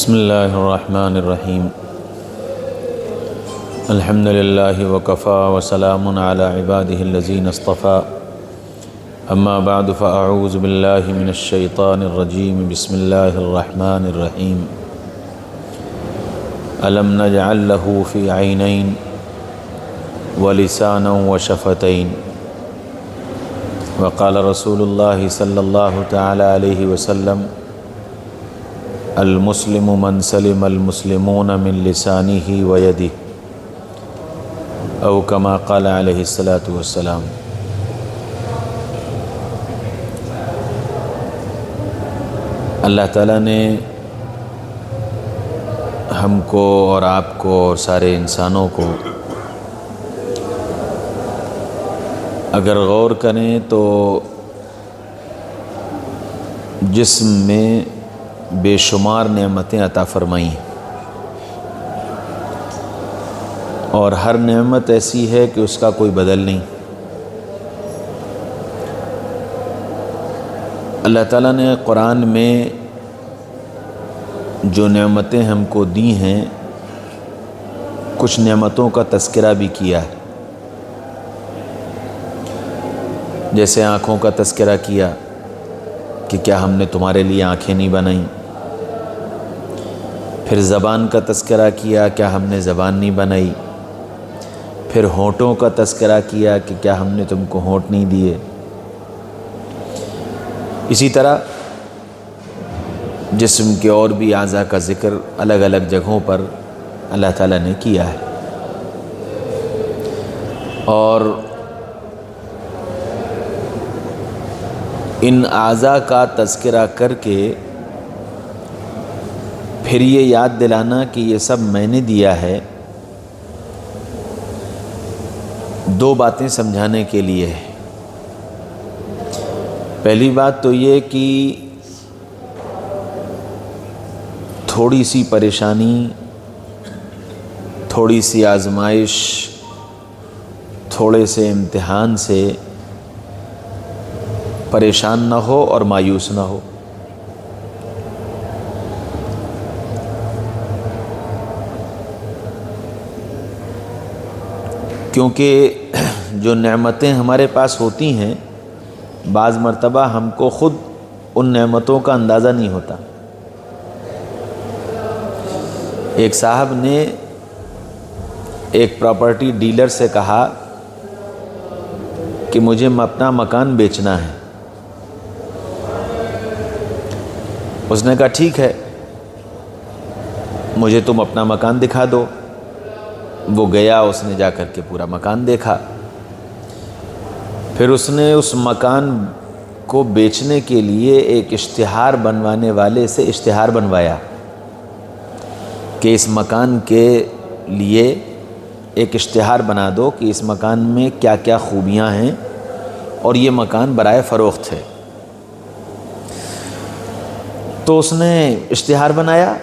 بسم اللہ الرحمن الرحیم الحمد للہ وکفا وسلام علی عباده الذین اصطفى اما بعد فاعوذ باللہ من الشیطان الرجیم بسم اللہ الرحمن الرحیم الم نجعل له فی عینین ولسانا وشفتین وقال رسول اللہ صلی اللہ تعالی علیہ وسلم المسلم من سلم المسلمون من لسانه ويده او كما قال علیہ الصلاۃ والسلام۔ اللہ تعالیٰ نے ہم کو اور آپ کو اور سارے انسانوں کو اگر غور کریں تو جسم میں بے شمار نعمتیں عطا فرمائی ہیں، اور ہر نعمت ایسی ہے کہ اس کا کوئی بدل نہیں۔ اللہ تعالیٰ نے قرآن میں جو نعمتیں ہم کو دی ہیں، کچھ نعمتوں کا تذکرہ بھی کیا ہے، جیسے آنکھوں کا تذکرہ کیا کہ کیا ہم نے تمہارے لیے آنکھیں نہیں بنائیں، پھر زبان کا تذکرہ کیا کیا ہم نے زبان نہیں بنائی، پھر ہونٹوں کا تذکرہ کیا کہ کیا ہم نے تم کو ہونٹ نہیں دیے۔ اسی طرح جسم کے اور بھی اعضاء کا ذکر الگ الگ جگہوں پر اللہ تعالیٰ نے کیا ہے، اور ان اعضاء کا تذکرہ کر کے پھر یہ یاد دلانا کہ یہ سب میں نے دیا ہے، دو باتیں سمجھانے کے لیے ہے۔ پہلی بات تو یہ کہ تھوڑی سی پریشانی، تھوڑی سی آزمائش، تھوڑے سے امتحان سے پریشان نہ ہو اور مایوس نہ ہو، کیونکہ جو نعمتیں ہمارے پاس ہوتی ہیں بعض مرتبہ ہم کو خود ان نعمتوں کا اندازہ نہیں ہوتا۔ ایک صاحب نے ایک پراپرٹی ڈیلر سے کہا کہ مجھے اپنا مکان بیچنا ہے۔ اس نے کہا ٹھیک ہے، مجھے تم اپنا مکان دکھا دو۔ وہ گیا، اس نے جا کر کے پورا مکان دیکھا، پھر اس نے اس مکان کو بیچنے کے لیے ایک اشتہار بنوانے والے سے اشتہار بنوایا کہ اس مکان کے لیے ایک اشتہار بنا دو کہ اس مکان میں کیا کیا خوبیاں ہیں اور یہ مکان برائے فروخت ہے۔ تو اس نے اشتہار بنایا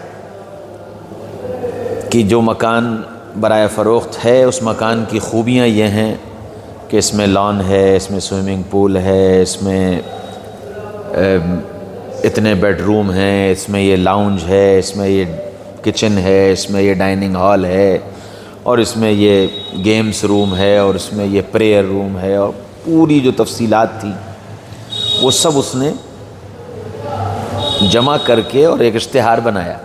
کہ جو مکان برائے فروخت ہے اس مکان کی خوبیاں یہ ہیں کہ اس میں لان ہے، اس میں سوئمنگ پول ہے، اس میں اتنے بیڈ روم ہیں، اس میں یہ لاؤنج ہے، اس میں یہ کچن ہے، اس میں یہ ڈائننگ ہال ہے، اور اس میں یہ گیمز روم ہے، اور اس میں یہ پریئر روم ہے، اور پوری جو تفصیلات تھی وہ سب اس نے جمع کر کے اور ایک اشتہار بنایا۔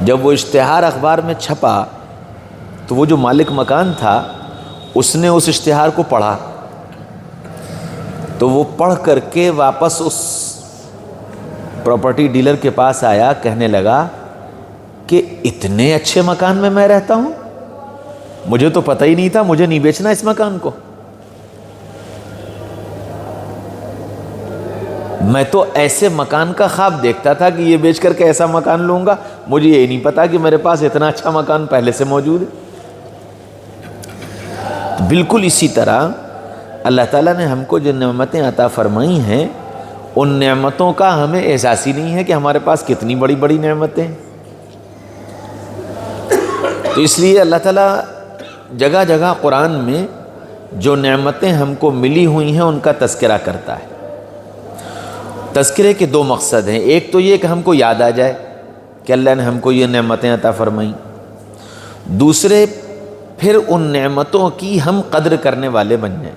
جب وہ اشتہار اخبار میں چھپا تو وہ جو مالک مکان تھا اس نے اس اشتہار کو پڑھا، تو وہ پڑھ کر کے واپس اس پراپرٹی ڈیلر کے پاس آیا، کہنے لگا کہ اتنے اچھے مکان میں میں رہتا ہوں، مجھے تو پتہ ہی نہیں تھا، مجھے نہیں بیچنا اس مکان کو، میں تو ایسے مکان کا خواب دیکھتا تھا کہ یہ بیچ کر کے ایسا مکان لوں گا، مجھے یہ نہیں پتا کہ میرے پاس اتنا اچھا مکان پہلے سے موجود ہے۔ بالکل اسی طرح اللہ تعالیٰ نے ہم کو جو نعمتیں عطا فرمائی ہیں ان نعمتوں کا ہمیں احساس ہی نہیں ہے کہ ہمارے پاس کتنی بڑی بڑی نعمتیں ہیں۔ تو اس لیے اللہ تعالیٰ جگہ جگہ قرآن میں جو نعمتیں ہم کو ملی ہوئی ہیں ان کا تذکرہ کرتا ہے۔ تذکرے کے دو مقصد ہیں، ایک تو یہ کہ ہم کو یاد آ جائے کہ اللہ نے ہم کو یہ نعمتیں عطا فرمائیں، دوسرے پھر ان نعمتوں کی ہم قدر کرنے والے بن جائیں،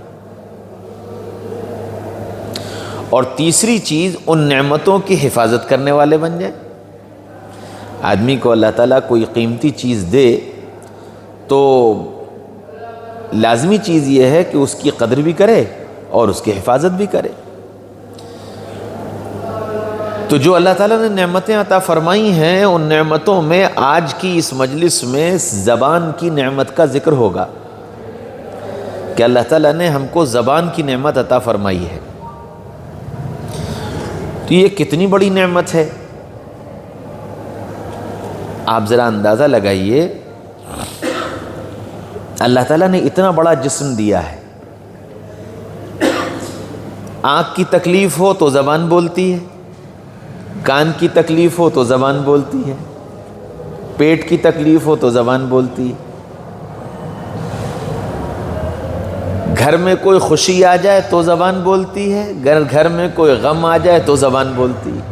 اور تیسری چیز ان نعمتوں کی حفاظت کرنے والے بن جائیں۔ آدمی کو اللہ تعالیٰ کوئی قیمتی چیز دے تو لازمی چیز یہ ہے کہ اس کی قدر بھی کرے اور اس کی حفاظت بھی کرے۔ تو جو اللہ تعالیٰ نے نعمتیں عطا فرمائی ہیں، ان نعمتوں میں آج کی اس مجلس میں زبان کی نعمت کا ذکر ہوگا کہ اللہ تعالیٰ نے ہم کو زبان کی نعمت عطا فرمائی ہے۔ تو یہ کتنی بڑی نعمت ہے، آپ ذرا اندازہ لگائیے۔ اللہ تعالیٰ نے اتنا بڑا جسم دیا ہے، آنکھ کی تکلیف ہو تو زبان بولتی ہے، کان کی تکلیف ہو تو زبان بولتی ہے، پیٹ کی تکلیف ہو تو زبان بولتی ہے، گھر میں کوئی خوشی آ جائے تو زبان بولتی ہے، گھر میں کوئی غم آ جائے تو زبان بولتی ہے،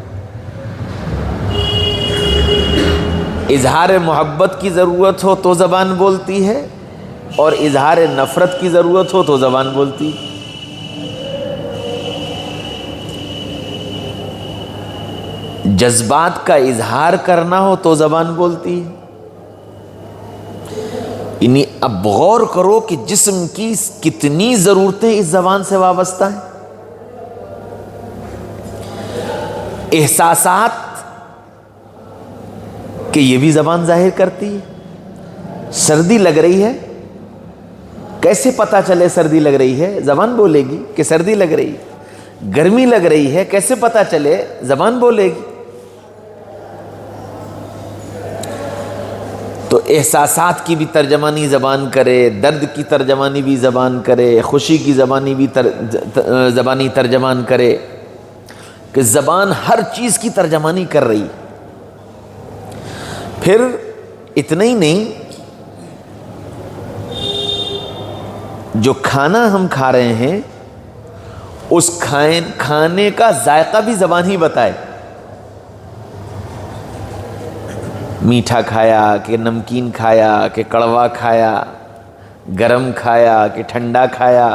اظہار محبت کی ضرورت ہو تو زبان بولتی ہے، اور اظہار نفرت کی ضرورت ہو تو زبان بولتی ہے۔ جذبات کا اظہار کرنا ہو تو زبان بولتی ہے۔ یعنی اب غور کرو کہ جسم کی کتنی ضرورتیں اس زبان سے وابستہ ہیں۔ احساسات کہ یہ بھی زبان ظاہر کرتی ہے۔ سردی لگ رہی ہے، کیسے پتہ چلے سردی لگ رہی ہے؟ زبان بولے گی کہ سردی لگ رہی ہے۔ گرمی لگ رہی ہے، کیسے پتہ چلے؟ زبان بولے گی۔ تو احساسات کی بھی ترجمانی زبان کرے، درد کی ترجمانی بھی زبان کرے، خوشی کی زبانی ترجمان کرے، کہ زبان ہر چیز کی ترجمانی کر رہی۔ پھر اتنا ہی نہیں، جو کھانا ہم کھا رہے ہیں اس کھانے کا ذائقہ بھی زبان ہی بتائے، میٹھا کھایا کہ نمکین کھایا کہ کڑوا کھایا، گرم کھایا کہ ٹھنڈا کھایا،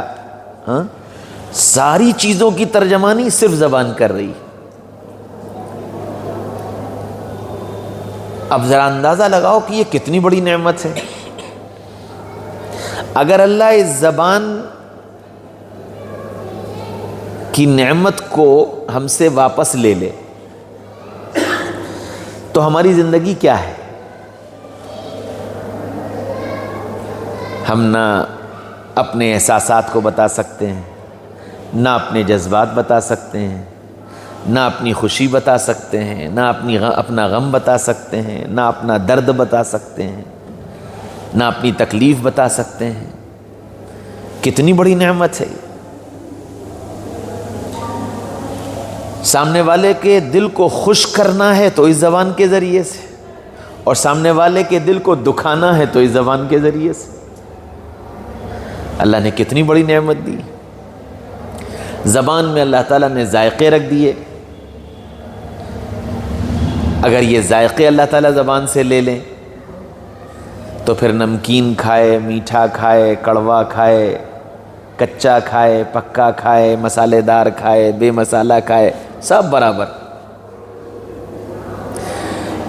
ہاں ساری چیزوں کی ترجمانی صرف زبان کر رہی۔ اب ذرا اندازہ لگاؤ کہ یہ کتنی بڑی نعمت ہے۔ اگر اللہ اس زبان کی نعمت کو ہم سے واپس لے لے تو ہماری زندگی کیا ہے؟ ہم نہ اپنے احساسات کو بتا سکتے ہیں، نہ اپنے جذبات بتا سکتے ہیں، نہ اپنی خوشی بتا سکتے ہیں، نہ اپنا غم بتا سکتے ہیں، نہ اپنا درد بتا سکتے ہیں، نہ اپنی تکلیف بتا سکتے ہیں۔ کتنی بڑی نعمت ہے۔ سامنے والے کے دل کو خوش کرنا ہے تو اس زبان کے ذریعے سے، اور سامنے والے کے دل کو دکھانا ہے تو اس زبان کے ذریعے سے۔ اللہ نے کتنی بڑی نعمت دی۔ زبان میں اللہ تعالیٰ نے ذائقے رکھ دیے۔ اگر یہ ذائقے اللہ تعالیٰ زبان سے لے لیں تو پھر نمکین کھائے، میٹھا کھائے، کڑوا کھائے، کچا کھائے، پکا کھائے، مسالے دار کھائے، بے مسالہ کھائے، سب برابر۔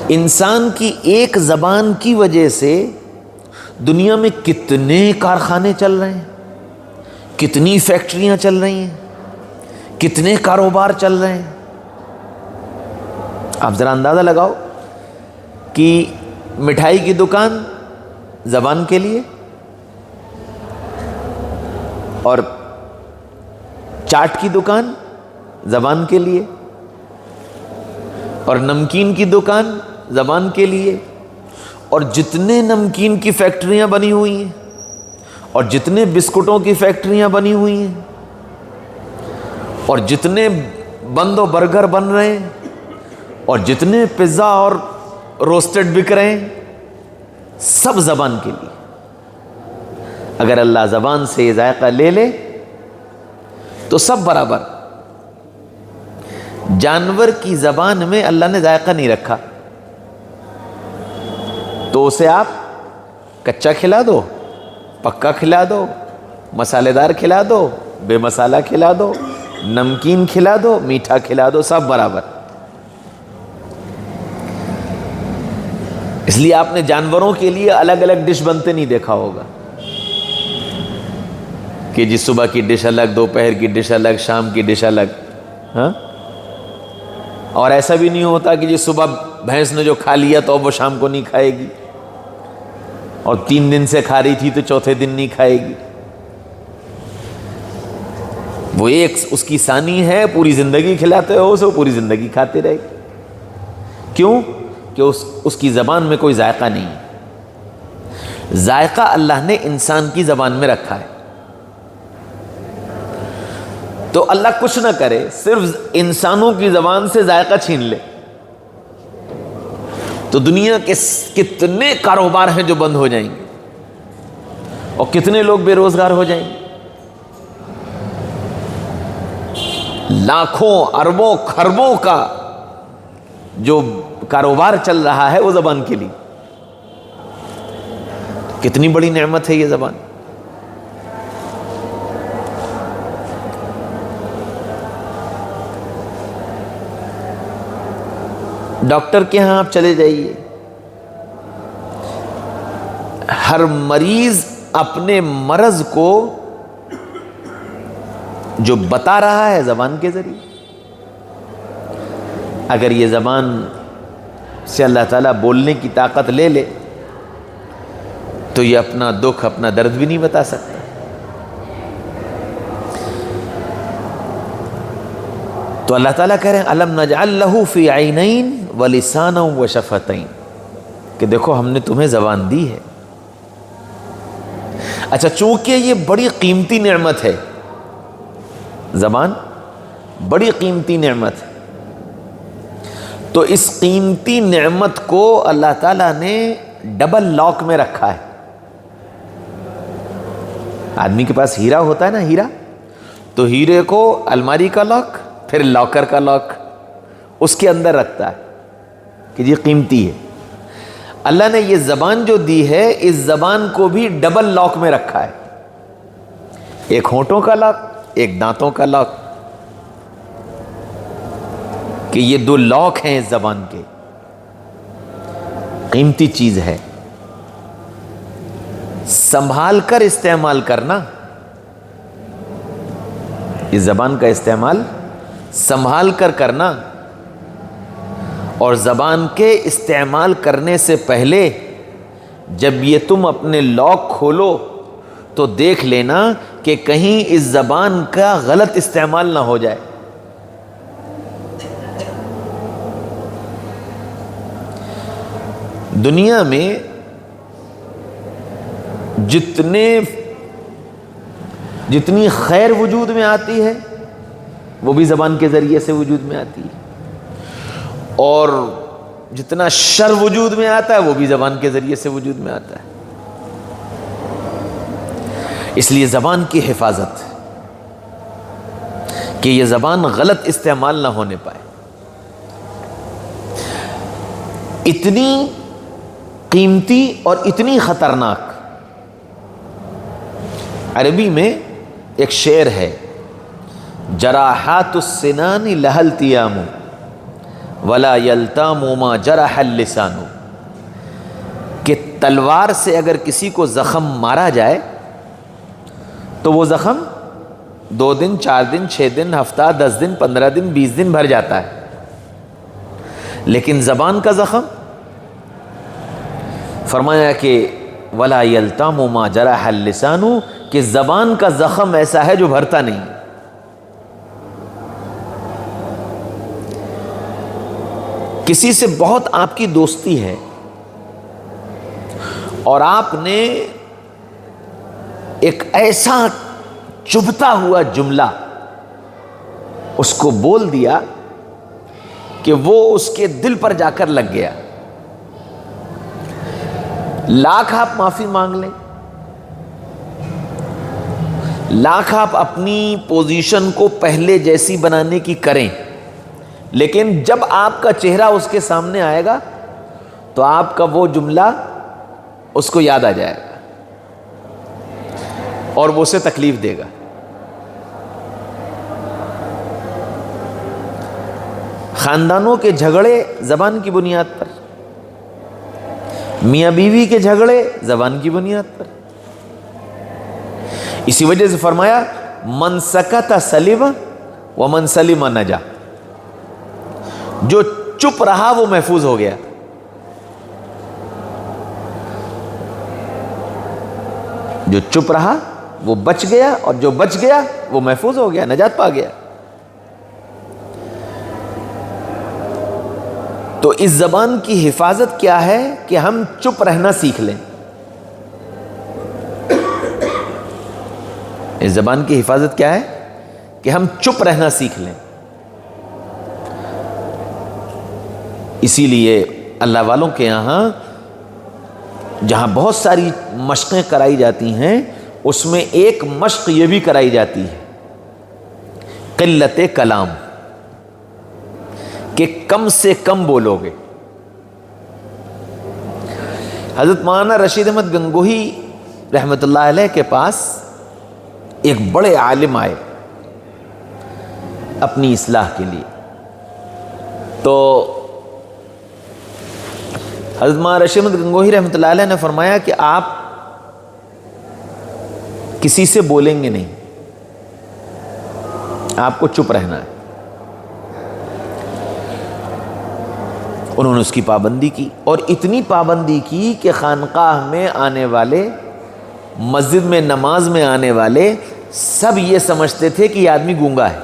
انسان کی ایک زبان کی وجہ سے دنیا میں کتنے کارخانے چل رہے ہیں، کتنی فیکٹریاں چل رہی ہیں، کتنے کاروبار چل رہے ہیں۔ آپ ذرا اندازہ لگاؤ کہ مٹھائی کی دکان زبان کے لیے، اور چاٹ کی دکان زبان کے لیے، اور نمکین کی دکان زبان کے لیے، اور جتنے نمکین کی فیکٹریاں بنی ہوئی ہیں، اور جتنے بسکٹوں کی فیکٹریاں بنی ہوئی ہیں، اور جتنے بند و برگر بن رہے ہیں، اور جتنے پیزا اور روسٹڈ بک رہے ہیں، سب زبان کے لیے۔ اگر اللہ زبان سے یہ ذائقہ لے لے تو سب برابر۔ جانور کی زبان میں اللہ نے ذائقہ نہیں رکھا، تو اسے آپ کچا کھلا دو، پکا کھلا دو، مسالے دار کھلا دو، بے مسالہ کھلا دو، نمکین کھلا دو، میٹھا کھلا دو، سب برابر۔ اس لیے آپ نے جانوروں کے لیے الگ الگ ڈش بنتے نہیں دیکھا ہوگا کہ جی صبح کی ڈش الگ، دوپہر کی ڈش الگ، شام کی ڈش الگ، ہاں؟ اور ایسا بھی نہیں ہوتا کہ جی صبح بھینس نے جو کھا لیا تو اب وہ شام کو نہیں کھائے گی، اور 3 دن سے کھا رہی تھی تو چوتھے دن نہیں کھائے گی۔ وہ ایک اس کی ثانی ہے، پوری زندگی کھلاتے ہو اسے، پوری زندگی کھاتے رہے گی۔ کیوں؟ کہ اس کی زبان میں کوئی ذائقہ نہیں ہے۔ ذائقہ اللہ نے انسان کی زبان میں رکھا ہے۔ تو اللہ کچھ نہ کرے، صرف انسانوں کی زبان سے ذائقہ چھین لے تو دنیا کے کتنے کاروبار ہیں جو بند ہو جائیں گے، اور کتنے لوگ بے روزگار ہو جائیں گے۔ لاکھوں اربوں خربوں کا جو کاروبار چل رہا ہے وہ زبان کے لیے۔ کتنی بڑی نعمت ہے یہ زبان۔ ڈاکٹر کے ہاں آپ چلے جائیے، ہر مریض اپنے مرض کو جو بتا رہا ہے زبان کے ذریعے۔ اگر یہ زبان سے اللہ تعالیٰ بولنے کی طاقت لے لے تو یہ اپنا دکھ، اپنا درد بھی نہیں بتا سکتا۔ تو اللہ تعالیٰ کہہ رہے ہیں الم نجعل لہ فی عینین ولسانا وشفتین، کہ دیکھو ہم نے تمہیں زبان دی ہے۔ اچھا، چونکہ یہ بڑی قیمتی نعمت ہے، زبان بڑی قیمتی نعمت ہے، تو اس قیمتی نعمت کو اللہ تعالیٰ نے ڈبل لاک میں رکھا ہے۔ آدمی کے پاس ہیرا ہوتا ہے نا، ہیرا، تو ہیرے کو الماری کا لاک، پھر لاکر کا لاک اس کے اندر رکھتا ہے کہ یہ قیمتی ہے۔ اللہ نے یہ زبان جو دی ہے، اس زبان کو بھی ڈبل لاک میں رکھا ہے، ایک ہونٹوں کا لاک، ایک دانتوں کا لاک، کہ یہ 2 لاک ہیں اس زبان کے۔ قیمتی چیز ہے، سنبھال کر استعمال کرنا۔ اس زبان کا استعمال سنبھال کر کرنا، اور زبان کے استعمال کرنے سے پہلے جب یہ تم اپنے لاک کھولو تو دیکھ لینا کہ کہیں اس زبان کا غلط استعمال نہ ہو جائے۔ دنیا میں جتنی خیر وجود میں آتی ہے وہ بھی زبان کے ذریعے سے وجود میں آتی ہے، اور جتنا شر وجود میں آتا ہے وہ بھی زبان کے ذریعے سے وجود میں آتا ہے۔ اس لیے زبان کی حفاظت، کہ یہ زبان غلط استعمال نہ ہونے پائے۔ اتنی قیمتی اور اتنی خطرناک، عربی میں ایک شعر ہے، جراحات السنان لها التیام ولا یلتام ما جرح اللسان، کہ تلوار سے اگر کسی کو زخم مارا جائے تو وہ زخم 2 دن، 4 دن، 6 دن، ہفتہ، 10 دن، 15 دن، 20 دن بھر جاتا ہے، لیکن زبان کا زخم فرمایا کہ ولا یلتام ما جرح اللسان، کہ زبان کا زخم ایسا ہے جو بھرتا نہیں۔ کسی سے بہت آپ کی دوستی ہے اور آپ نے ایک ایسا چبھتا ہوا جملہ اس کو بول دیا کہ وہ اس کے دل پر جا کر لگ گیا، لاکھ آپ معافی مانگ لیں، لاکھ آپ اپنی پوزیشن کو پہلے جیسی بنانے کی کریں، لیکن جب آپ کا چہرہ اس کے سامنے آئے گا تو آپ کا وہ جملہ اس کو یاد آ جائے گا اور وہ اسے تکلیف دے گا. خاندانوں کے جھگڑے زبان کی بنیاد پر، میاں بیوی کے جھگڑے زبان کی بنیاد پر. اسی وجہ سے فرمایا من سکت سلم ومن سلم نجا، جو چپ رہا وہ محفوظ ہو گیا. جو چپ رہا وہ بچ گیا، اور جو بچ گیا وہ محفوظ ہو گیا، نجات پا گیا. تو اس زبان کی حفاظت کیا ہے کہ ہم چپ رہنا سیکھ لیں. اس زبان کی حفاظت کیا ہے کہ ہم چپ رہنا سیکھ لیں. اسی لیے اللہ والوں کے یہاں جہاں بہت ساری مشقیں کرائی جاتی ہیں، اس میں ایک مشق یہ بھی کرائی جاتی ہے قلت کلام، کہ کم سے کم بولو گے. حضرت مولانا رشید احمد گنگوہی رحمۃ اللہ علیہ کے پاس ایک بڑے عالم آئے اپنی اصلاح کے لیے. تو حضرت مولانا رشید احمد گنگوہی رحمۃ اللہ علیہ نے فرمایا کہ آپ کسی سے بولیں گے نہیں، آپ کو چپ رہنا ہے. انہوں نے اس کی پابندی کی، اور اتنی پابندی کی کہ خانقاہ میں آنے والے، مسجد میں نماز میں آنے والے سب یہ سمجھتے تھے کہ یہ آدمی گونگا ہے.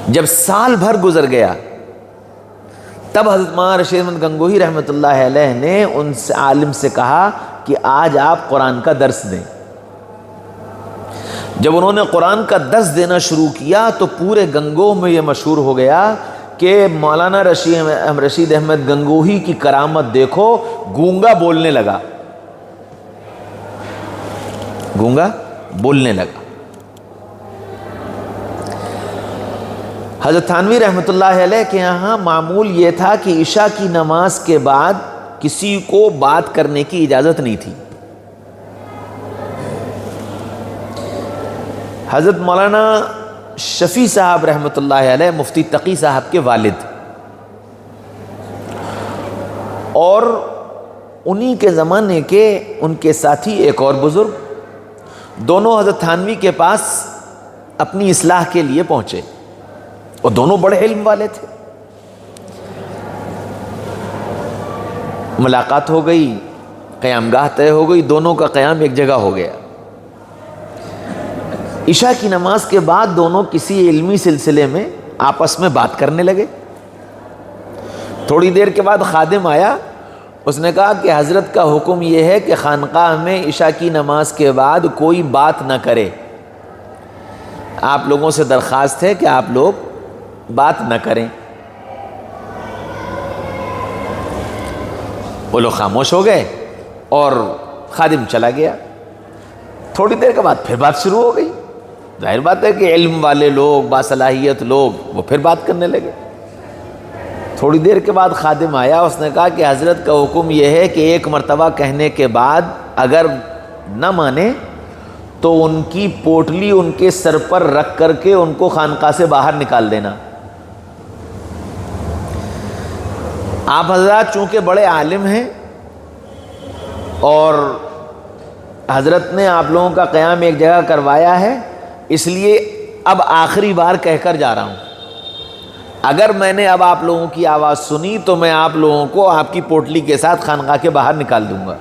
جب سال بھر گزر گیا تب حضرت مولانا رشید احمد گنگوہی رحمۃ اللہ علیہ نے ان سے عالم سے کہا کہ آج آپ قرآن کا درس دیں. جب انہوں نے قرآن کا درس دینا شروع کیا تو پورے گنگوہ میں یہ مشہور ہو گیا کہ مولانا رشید احمد گنگوہی کی کرامت دیکھو، گونگا بولنے لگا، گونگا بولنے لگا. حضرت تھانوی رحمۃ اللہ علیہ کے یہاں معمول یہ تھا کہ عشاء کی نماز کے بعد کسی کو بات کرنے کی اجازت نہیں تھی. حضرت مولانا شفیع صاحب رحمۃ اللہ علیہ مفتی تقی صاحب کے والد، اور انہی کے زمانے کے ان کے ساتھی ایک اور بزرگ، دونوں حضرت تھانوی کے پاس اپنی اصلاح کے لیے پہنچے، اور دونوں بڑے علم والے تھے. ملاقات ہو گئی، قیام گاہ طے ہو گئی، دونوں کا قیام ایک جگہ ہو گیا. عشاء کی نماز کے بعد دونوں کسی علمی سلسلے میں آپس میں بات کرنے لگے. تھوڑی دیر کے بعد خادم آیا، اس نے کہا کہ حضرت کا حکم یہ ہے کہ خانقاہ میں عشاء کی نماز کے بعد کوئی بات نہ کرے، آپ لوگوں سے درخواست ہے کہ آپ لوگ بات نہ کریں. وہ لوگ خاموش ہو گئے اور خادم چلا گیا. تھوڑی دیر کے بعد پھر بات شروع ہو گئی. ظاہر بات ہے کہ علم والے لوگ، باصلاحیت لوگ، وہ پھر بات کرنے لگے. تھوڑی دیر کے بعد خادم آیا، اس نے کہا کہ حضرت کا حکم یہ ہے کہ ایک مرتبہ کہنے کے بعد اگر نہ مانے تو ان کی پوٹلی ان کے سر پر رکھ کر کے ان کو خانقاہ سے باہر نکال دینا. آپ حضرات چونکہ بڑے عالم ہیں اور حضرت نے آپ لوگوں کا قیام ایک جگہ کروایا ہے، اس لیے اب آخری بار کہہ کر جا رہا ہوں، اگر میں نے اب آپ لوگوں کی آواز سنی تو میں آپ لوگوں کو آپ کی پوٹلی کے ساتھ خانقاہ کے باہر نکال دوں گا.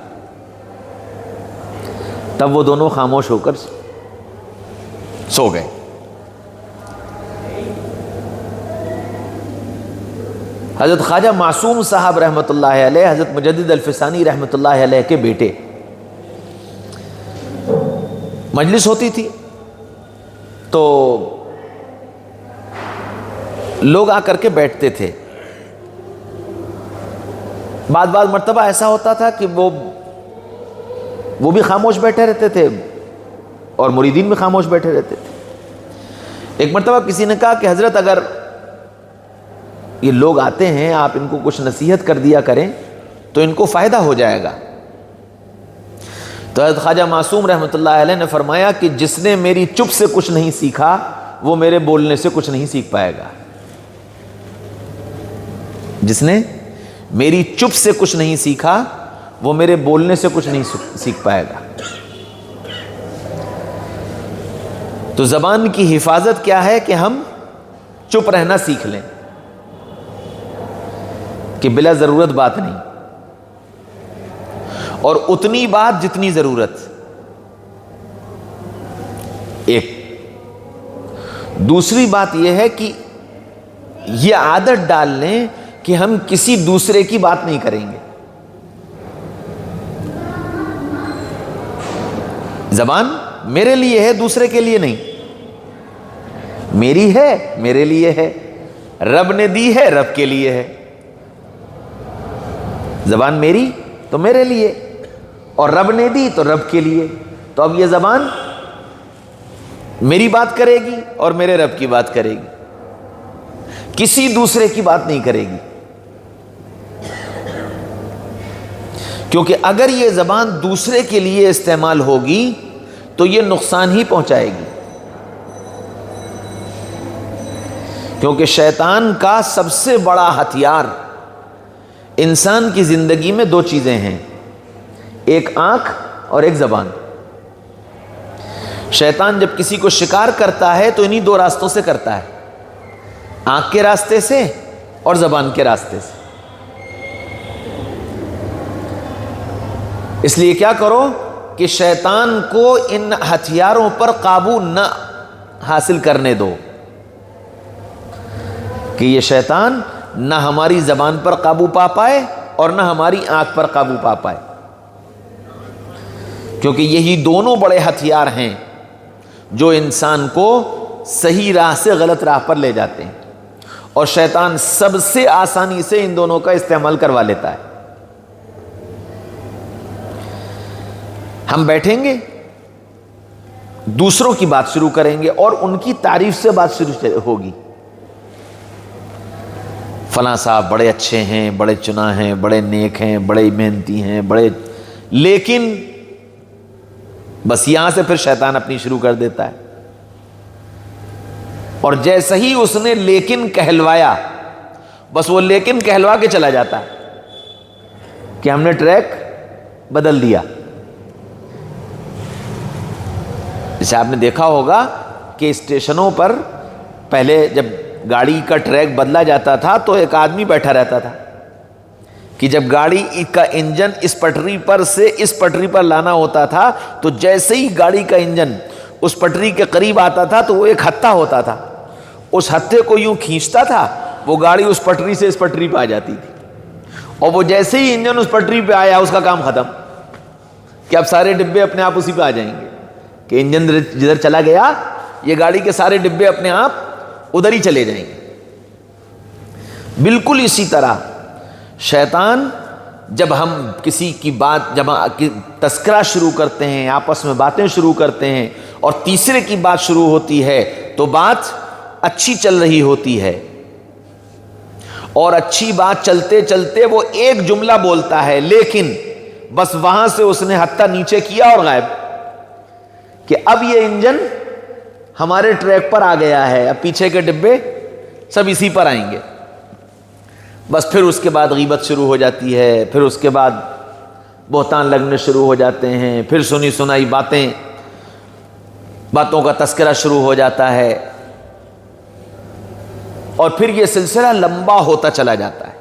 تب وہ دونوں خاموش ہو کر سو گئے. حضرت خواجہ معصوم صاحب رحمۃ اللہ علیہ، حضرت مجدد الفسانی رحمۃ اللہ علیہ کے بیٹے، مجلس ہوتی تھی تو لوگ آ کر کے بیٹھتے تھے. بعض مرتبہ ایسا ہوتا تھا کہ وہ بھی خاموش بیٹھے رہتے تھے اور مریدین بھی خاموش بیٹھے رہتے تھے. ایک مرتبہ کسی نے کہا کہ حضرت اگر یہ لوگ آتے ہیں، آپ ان کو کچھ نصیحت کر دیا کریں تو ان کو فائدہ ہو جائے گا۔ تو حضرت خواجہ معصوم رحمۃ اللہ علیہ نے فرمایا کہ جس نے میری چپ سے کچھ نہیں سیکھا وہ میرے بولنے سے کچھ نہیں سیکھ پائے گا۔ جس نے میری چپ سے کچھ نہیں سیکھا وہ میرے بولنے سے کچھ نہیں سیکھ پائے گا۔ تو زبان کی حفاظت کیا ہے کہ ہم چپ رہنا سیکھ لیں، کہ بلا ضرورت بات نہیں، اور اتنی بات جتنی ضرورت۔ ایک دوسری بات یہ ہے کہ یہ عادت ڈال لیں کہ ہم کسی دوسرے کی بات نہیں کریں گے۔ زبان میرے لیے ہے، دوسرے کے لیے نہیں۔ میری ہے، میرے لیے ہے، رب نے دی ہے، رب کے لیے ہے۔ زبان میری تو میرے لیے، اور رب نے دی تو رب کے لیے۔ تو اب یہ زبان میری بات کرے گی اور میرے رب کی بات کرے گی، کسی دوسرے کی بات نہیں کرے گی۔ کیونکہ اگر یہ زبان دوسرے کے لیے استعمال ہوگی تو یہ نقصان ہی پہنچائے گی۔ کیونکہ شیطان کا سب سے بڑا ہتھیار انسان کی زندگی میں دو چیزیں ہیں، ایک آنکھ اور ایک زبان۔ شیطان جب کسی کو شکار کرتا ہے تو انہی دو راستوں سے کرتا ہے، آنکھ کے راستے سے اور زبان کے راستے سے۔ اس لیے کیا کرو کہ شیطان کو ان ہتھیاروں پر قابو نہ حاصل کرنے دو، کہ یہ شیطان نہ ہماری زبان پر قابو پا پائے اور نہ ہماری آنکھ پر قابو پا پائے، کیونکہ یہی دونوں بڑے ہتھیار ہیں جو انسان کو صحیح راہ سے غلط راہ پر لے جاتے ہیں، اور شیطان سب سے آسانی سے ان دونوں کا استعمال کروا لیتا ہے۔ ہم بیٹھیں گے، دوسروں کی بات شروع کریں گے اور ان کی تعریف سے بات شروع ہوگی، فلاں صاحب بڑے اچھے ہیں، بڑے چنا ہیں، بڑے نیک ہیں، بڑے محنتی ہیں، بڑے، لیکن بس یہاں سے پھر شیطان اپنی شروع کر دیتا ہے، اور جیسے ہی اس نے لیکن کہلوایا، بس وہ لیکن کہلوا کے چلا جاتا ہے کہ ہم نے ٹریک بدل دیا۔ جیسے آپ نے دیکھا ہوگا کہ اسٹیشنوں پر پہلے جب گاڑی کا ٹریک بدلا جاتا تھا تو ایک آدمی بیٹھا رہتا تھا کہ جب گاڑی کا انجن اس پٹری پر سے اس پٹری پر لانا ہوتا تھا تو جیسے ہی گاڑی کا انجن اس پٹری کے قریب آتا تھا تو وہ ایک ہتھا ہوتا تھا، اس ہتھے کو یوں کھینچتا تھا، وہ گاڑی اس پٹری سے اس پٹری پہ آ جاتی تھی، اور وہ جیسے ہی انجن اس پٹری پہ آیا اس کا کام ختم، کہ اب سارے ڈبے اپنے آپ اسی پہ آ جائیں گے، کہ انجن جدھر چلا گیا یہ گاڑی کے سارے ڈبے اپنے آپ ادھر ہی چلے جائیں گے۔ بالکل اسی طرح شیطان جب ہم کسی کی بات، جب تذکرہ شروع کرتے ہیں، آپس میں باتیں شروع کرتے ہیں اور تیسرے کی بات شروع ہوتی ہے تو بات اچھی چل رہی ہوتی ہے، اور اچھی بات چلتے چلتے وہ ایک جملہ بولتا ہے، لیکن بس وہاں سے اس نے ہتھا نیچے کیا اور غائب، کہ اب یہ انجن ہمارے ٹریک پر آ گیا ہے، اب پیچھے کے ڈبے سب اسی پر آئیں گے۔ بس پھر اس کے بعد غیبت شروع ہو جاتی ہے، پھر اس کے بعد بہتان لگنے شروع ہو جاتے ہیں، پھر سنی سنائی باتوں کا تذکرہ شروع ہو جاتا ہے، اور پھر یہ سلسلہ لمبا ہوتا چلا جاتا ہے،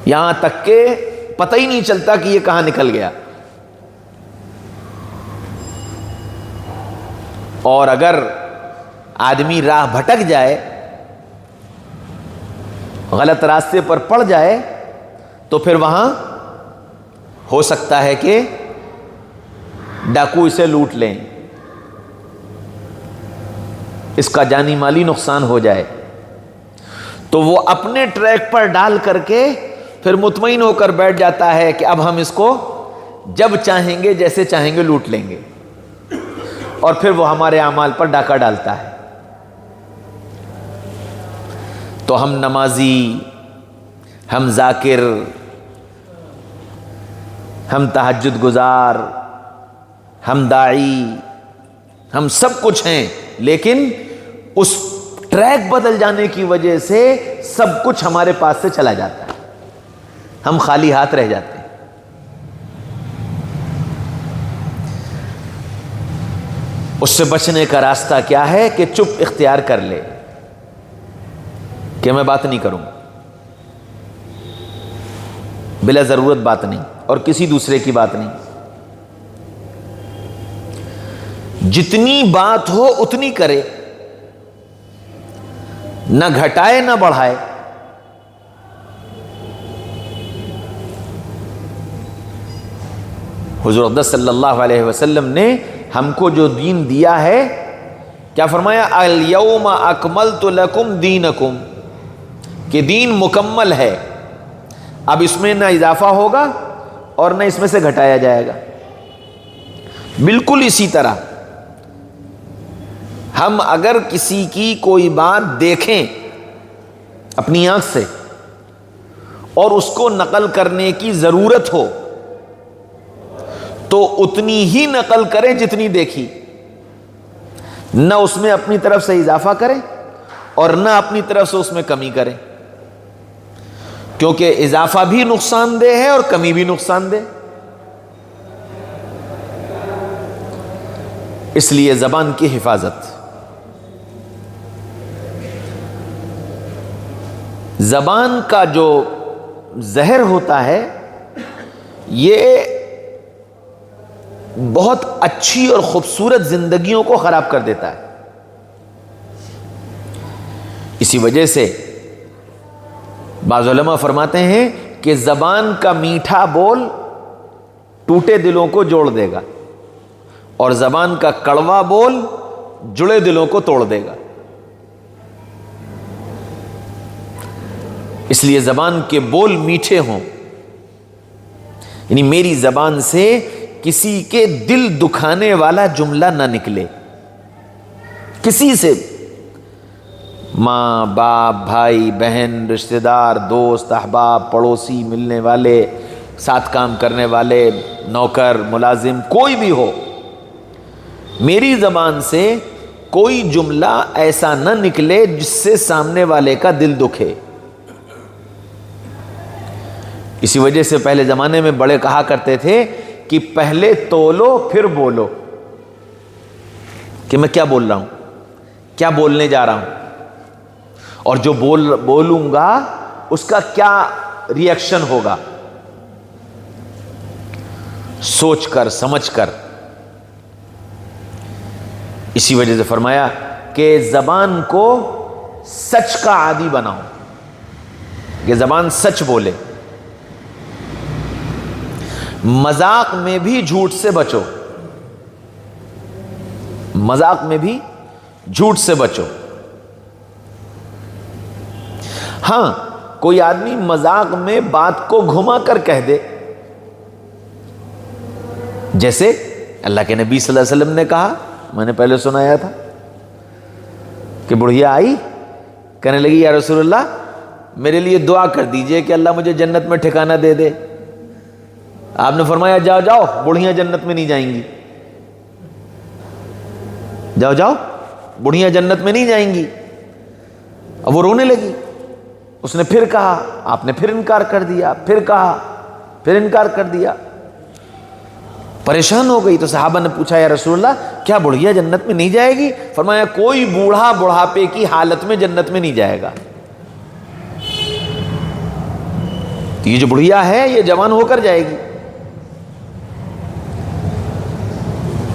یہاں تک کہ پتہ ہی نہیں چلتا کہ یہ کہاں نکل گیا۔ اور اگر آدمی راہ بھٹک جائے، غلط راستے پر پڑ جائے، تو پھر وہاں ہو سکتا ہے کہ ڈاکو اسے لوٹ لیں، اس کا جانی مالی نقصان ہو جائے، تو وہ اپنے ٹریک پر ڈال کر کے پھر مطمئن ہو کر بیٹھ جاتا ہے کہ اب ہم اس کو جب چاہیں گے جیسے چاہیں گے لوٹ لیں گے، اور پھر وہ ہمارے اعمال پر ڈاکہ ڈالتا ہے۔ تو ہم نمازی، ہم ذاکر، ہم تہجد گزار، ہم داعی، ہم سب کچھ ہیں، لیکن اس ٹریک بدل جانے کی وجہ سے سب کچھ ہمارے پاس سے چلا جاتا ہے، ہم خالی ہاتھ رہ جاتے ہیں۔ اس سے بچنے کا راستہ کیا ہے کہ چپ اختیار کر لے کہ میں بات نہیں کروں، بلا ضرورت بات نہیں، اور کسی دوسرے کی بات نہیں، جتنی بات ہو اتنی کرے، نہ گھٹائے نہ بڑھائے۔ حضور اقدس صلی اللہ علیہ وسلم نے ہم کو جو دین دیا ہے، کیا فرمایا؟ الیوم اکملت لکم دینکم، کہ دین مکمل ہے، اب اس میں نہ اضافہ ہوگا اور نہ اس میں سے گھٹایا جائے گا۔ بالکل اسی طرح ہم اگر کسی کی کوئی بات دیکھیں اپنی آنکھ سے اور اس کو نقل کرنے کی ضرورت ہو تو اتنی ہی نقل کریں جتنی دیکھی، نہ اس میں اپنی طرف سے اضافہ کریں اور نہ اپنی طرف سے اس میں کمی کریں، کیونکہ اضافہ بھی نقصان دہ ہے اور کمی بھی نقصان دہ۔ اس لیے زبان کی حفاظت، زبان کا جو زہر ہوتا ہے یہ بہت اچھی اور خوبصورت زندگیوں کو خراب کر دیتا ہے۔ اسی وجہ سے بعض علماء فرماتے ہیں کہ زبان کا میٹھا بول ٹوٹے دلوں کو جوڑ دے گا اور زبان کا کڑوا بول جڑے دلوں کو توڑ دے گا۔ اس لیے زبان کے بول میٹھے ہوں، یعنی میری زبان سے کسی کے دل دکھانے والا جملہ نہ نکلے، کسی سے، ماں باپ بھائی بہن رشتہ دار دوست احباب پڑوسی ملنے والے ساتھ کام کرنے والے نوکر ملازم کوئی بھی ہو، میری زبان سے کوئی جملہ ایسا نہ نکلے جس سے سامنے والے کا دل دکھے۔ اسی وجہ سے پہلے زمانے میں بڑے کہا کرتے تھے کہ پہلے تولو پھر بولو، کہ میں کیا بول رہا ہوں، کیا بولنے جا رہا ہوں، اور جو بولوں گا اس کا کیا ری ایکشن ہوگا، سوچ کر سمجھ کر۔ اسی وجہ سے فرمایا کہ زبان کو سچ کا عادی بناؤ، کہ زبان سچ بولے، مذاق میں بھی جھوٹ سے بچو، مذاق میں بھی جھوٹ سے بچو۔ ہاں کوئی آدمی مذاق میں بات کو گھما کر کہہ دے، جیسے اللہ کے نبی صلی اللہ علیہ وسلم نے کہا، میں نے پہلے سنایا تھا کہ بڑھیا آئی کہنے لگی یا رسول اللہ میرے لیے دعا کر دیجئے کہ اللہ مجھے جنت میں ٹھکانہ دے دے۔ آپ نے فرمایا جاؤ جاؤ بڑھیاں جنت میں نہیں جائیں گی، جاؤ جاؤ بڑھیاں جنت میں نہیں جائیں گی۔ اب وہ رونے لگی، اس نے پھر کہا، آپ نے پھر انکار کر دیا، پھر کہا، پھر انکار کر دیا، پریشان ہو گئی۔ تو صحابہ نے پوچھا یا رسول اللہ کیا بڑھیا جنت میں نہیں جائے گی؟ فرمایا کوئی بوڑھا بڑھاپے کی حالت میں جنت میں نہیں جائے گا، تو یہ جو بڑھیا ہے یہ جوان ہو کر جائے گی۔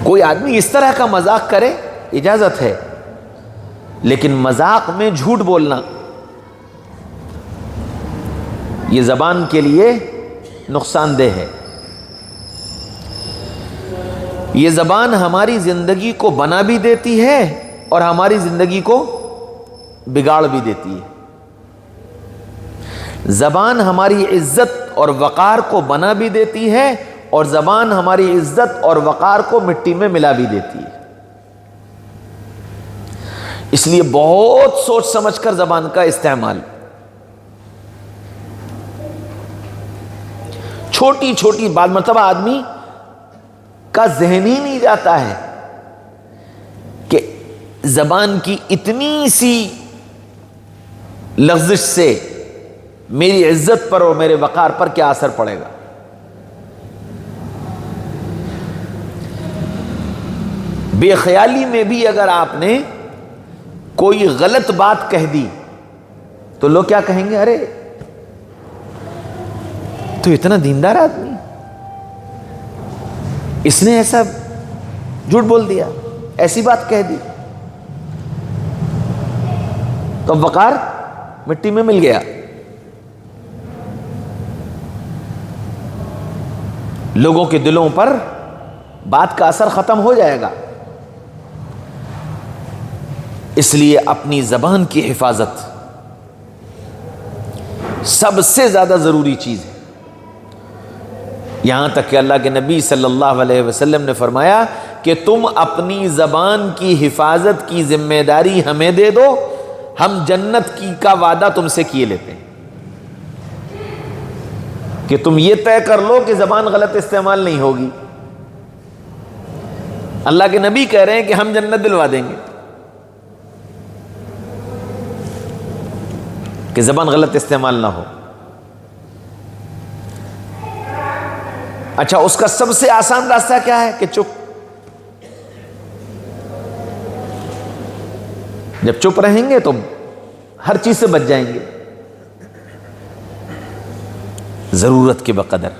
کوئی آدمی اس طرح کا مذاق کرے اجازت ہے، لیکن مذاق میں جھوٹ بولنا یہ زبان کے لیے نقصان دہ ہے۔ یہ زبان ہماری زندگی کو بنا بھی دیتی ہے اور ہماری زندگی کو بگاڑ بھی دیتی ہے۔ زبان ہماری عزت اور وقار کو بنا بھی دیتی ہے اور زبان ہماری عزت اور وقار کو مٹی میں ملا بھی دیتی ہے۔ اس لیے بہت سوچ سمجھ کر زبان کا استعمال. چھوٹی چھوٹی بات مرتبہ آدمی کا ذہن ہی نہیں جاتا ہے کہ زبان کی اتنی سی لغزش سے میری عزت پر اور میرے وقار پر کیا اثر پڑے گا. بے خیالی میں بھی اگر آپ نے کوئی غلط بات کہہ دی تو لوگ کیا کہیں گے؟ ارے تو اتنا دیندار آدمی، اس نے ایسا جھوٹ بول دیا، ایسی بات کہہ دی، تو وقار مٹی میں مل گیا. لوگوں کے دلوں پر بات کا اثر ختم ہو جائے گا. اس لیے اپنی زبان کی حفاظت سب سے زیادہ ضروری چیز ہے. یہاں تک کہ اللہ کے نبی صلی اللہ علیہ وسلم نے فرمایا کہ تم اپنی زبان کی حفاظت کی ذمہ داری ہمیں دے دو، ہم جنت کی کا وعدہ تم سے کیے لیتے ہیں کہ تم یہ طے کر لو کہ زبان غلط استعمال نہیں ہوگی. اللہ کے نبی کہہ رہے ہیں کہ ہم جنت دلوا دیں گے کہ زبان غلط استعمال نہ ہو. اچھا، اس کا سب سے آسان راستہ کیا ہے؟ کہ چپ. جب چپ رہیں گے تو ہر چیز سے بچ جائیں گے. ضرورت کے بقدر،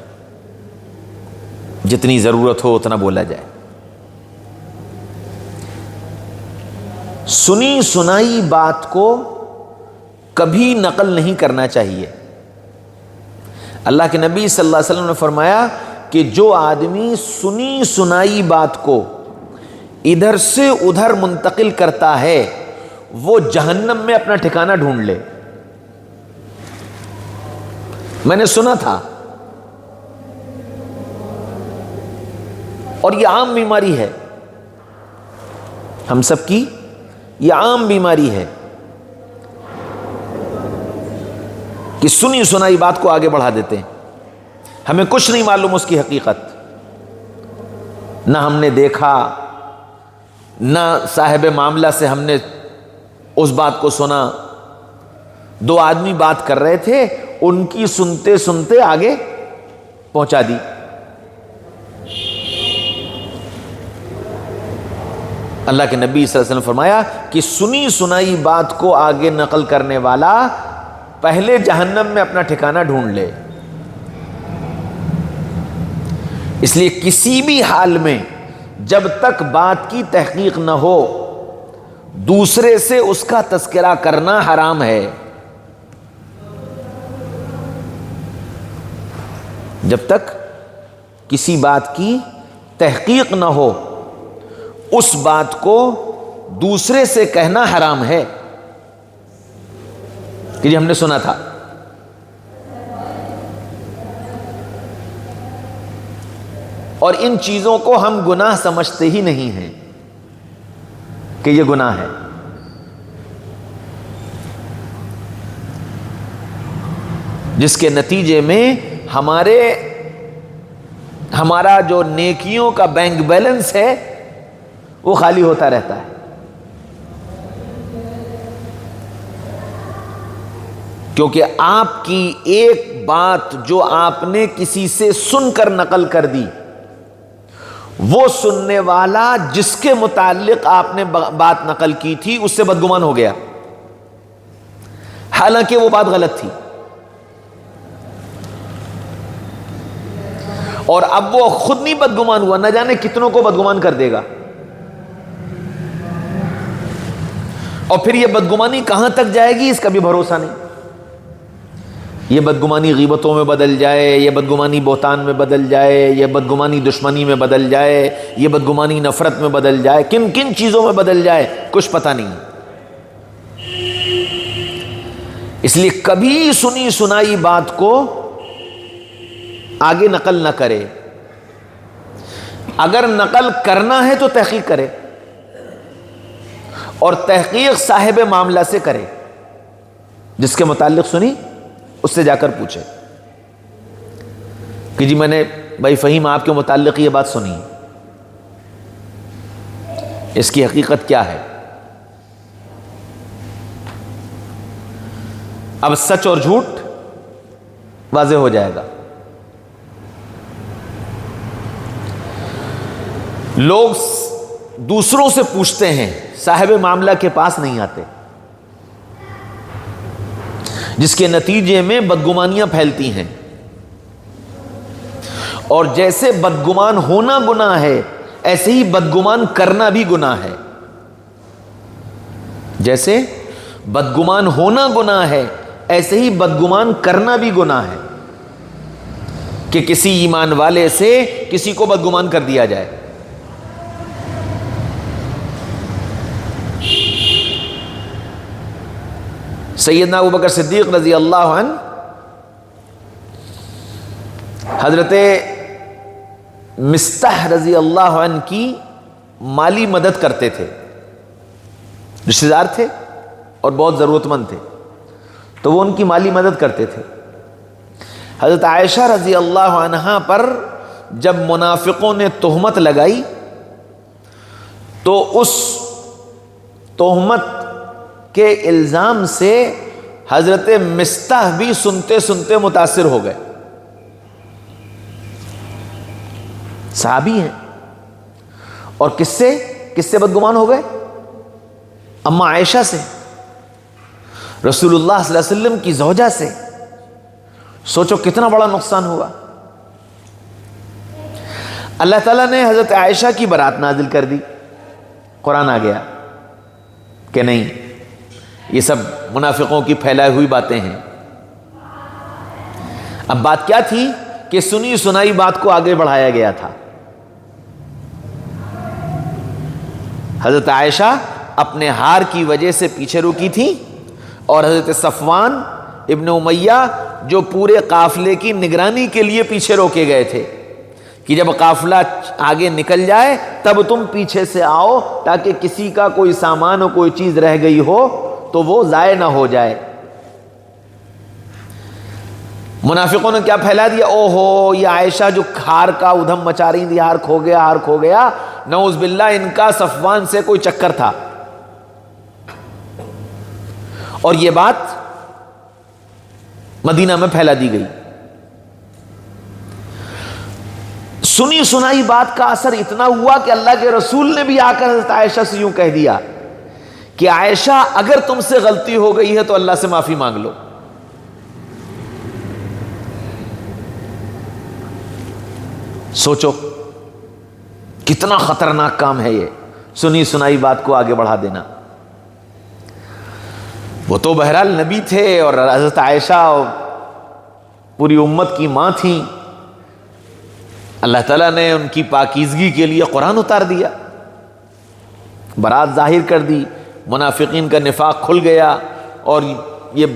جتنی ضرورت ہو اتنا بولا جائے. سنی سنائی بات کو کبھی نقل نہیں کرنا چاہیے. اللہ کے نبی صلی اللہ علیہ وسلم نے فرمایا کہ جو آدمی سنی سنائی بات کو ادھر سے ادھر منتقل کرتا ہے وہ جہنم میں اپنا ٹھکانہ ڈھونڈ لے. میں نے سنا تھا، اور یہ عام بیماری ہے ہم سب کی، یہ عام بیماری ہے کہ سنی سنائی بات کو آگے بڑھا دیتے ہیں. ہمیں کچھ نہیں معلوم اس کی حقیقت، نہ ہم نے دیکھا، نہ صاحب معاملہ سے ہم نے اس بات کو سنا. دو آدمی بات کر رہے تھے، ان کی سنتے سنتے آگے پہنچا دی. اللہ کے نبی صلی اللہ علیہ وسلم فرمایا کہ سنی سنائی بات کو آگے نقل کرنے والا پہلے جہنم میں اپنا ٹھکانہ ڈھونڈ لے. اس لیے کسی بھی حال میں جب تک بات کی تحقیق نہ ہو دوسرے سے اس کا تذکرہ کرنا حرام ہے. جب تک کسی بات کی تحقیق نہ ہو اس بات کو دوسرے سے کہنا حرام ہے کہ جی ہم نے سنا تھا. اور ان چیزوں کو ہم گناہ سمجھتے ہی نہیں ہیں کہ یہ گناہ ہے. جس کے نتیجے میں ہمارا جو نیکیوں کا بینک بیلنس ہے وہ خالی ہوتا رہتا ہے. کیونکہ آپ کی ایک بات جو آپ نے کسی سے سن کر نقل کر دی، وہ سننے والا جس کے متعلق آپ نے بات نقل کی تھی اس سے بدگمان ہو گیا، حالانکہ وہ بات غلط تھی. اور اب وہ خود نہیں بدگمان ہوا، نہ جانے کتنوں کو بدگمان کر دے گا. اور پھر یہ بدگمانی کہاں تک جائے گی اس کا بھی بھروسہ نہیں. یہ بدگمانی غیبتوں میں بدل جائے، یہ بدگمانی بہتان میں بدل جائے، یہ بدگمانی دشمنی میں بدل جائے، یہ بدگمانی نفرت میں بدل جائے، کن کن چیزوں میں بدل جائے کچھ پتہ نہیں. اس لیے کبھی سنی سنائی بات کو آگے نقل نہ کرے. اگر نقل کرنا ہے تو تحقیق کرے، اور تحقیق صاحب معاملہ سے کرے، جس کے متعلق سنی اس سے جا کر پوچھے کہ جی میں نے بھائی فہیم آپ کے متعلق یہ بات سنی، اس کی حقیقت کیا ہے؟ اب سچ اور جھوٹ واضح ہو جائے گا۔ لوگ دوسروں سے پوچھتے ہیں، صاحب معاملہ کے پاس نہیں آتے، جس کے نتیجے میں بدگمانیاں پھیلتی ہیں۔ اور جیسے بدگمان ہونا گناہ ہے، ایسے ہی بدگمان کرنا بھی گناہ ہے۔ جیسے بدگمان ہونا گناہ ہے، ایسے ہی بدگمان کرنا بھی گناہ ہے، کہ کسی ایمان والے سے کسی کو بدگمان کر دیا جائے۔ سیدنا ابوبکر صدیق رضی اللہ عنہ حضرت مستح رضی اللہ عنہ کی مالی مدد کرتے تھے، رشتہ دار تھے اور بہت ضرورت مند تھے، تو وہ ان کی مالی مدد کرتے تھے۔ حضرت عائشہ رضی اللہ عنہا پر جب منافقوں نے تہمت لگائی تو اس تہمت کے الزام سے حضرت مستح بھی سنتے سنتے متاثر ہو گئے۔ صحابی ہیں، اور کس سے بدگمان ہو گئے؟ اما عائشہ سے، رسول اللہ صلی اللہ علیہ وسلم کی زوجہ سے۔ سوچو کتنا بڑا نقصان ہوا۔ اللہ تعالیٰ نے حضرت عائشہ کی برات نازل کر دی، قرآن آ گیا کہ نہیں یہ سب منافقوں کی پھیلائی ہوئی باتیں ہیں۔ اب بات کیا تھی کہ سنی سنائی بات کو آگے بڑھایا گیا تھا۔ حضرت عائشہ اپنے ہار کی وجہ سے پیچھے رکی تھی، اور حضرت صفوان ابن امیہ جو پورے قافلے کی نگرانی کے لیے پیچھے روکے گئے تھے کہ جب قافلہ آگے نکل جائے تب تم پیچھے سے آؤ، تاکہ کسی کا کوئی سامان اور کوئی چیز رہ گئی ہو تو وہ ضائع نہ ہو جائے۔ منافقوں نے کیا پھیلا دیا، او ہو یہ عائشہ جو ہار کا ادھم مچا رہی تھی، ہار کھو گیا، ہار کھو گیا۔ نعوذ باللہ ان کا صفوان سے کوئی چکر تھا۔ اور یہ بات مدینہ میں پھیلا دی گئی۔ سنی سنائی بات کا اثر اتنا ہوا کہ اللہ کے رسول نے بھی آ کر حضرت عائشہ سے یوں کہہ دیا کہ عائشہ اگر تم سے غلطی ہو گئی ہے تو اللہ سے معافی مانگ لو۔ سوچو کتنا خطرناک کام ہے یہ، سنی سنائی بات کو آگے بڑھا دینا۔ وہ تو بہرحال نبی تھے، اور حضرت عائشہ پوری امت کی ماں تھیں۔ اللہ تعالیٰ نے ان کی پاکیزگی کے لیے قرآن اتار دیا، برات ظاہر کر دی، منافقین کا نفاق کھل گیا، اور یہ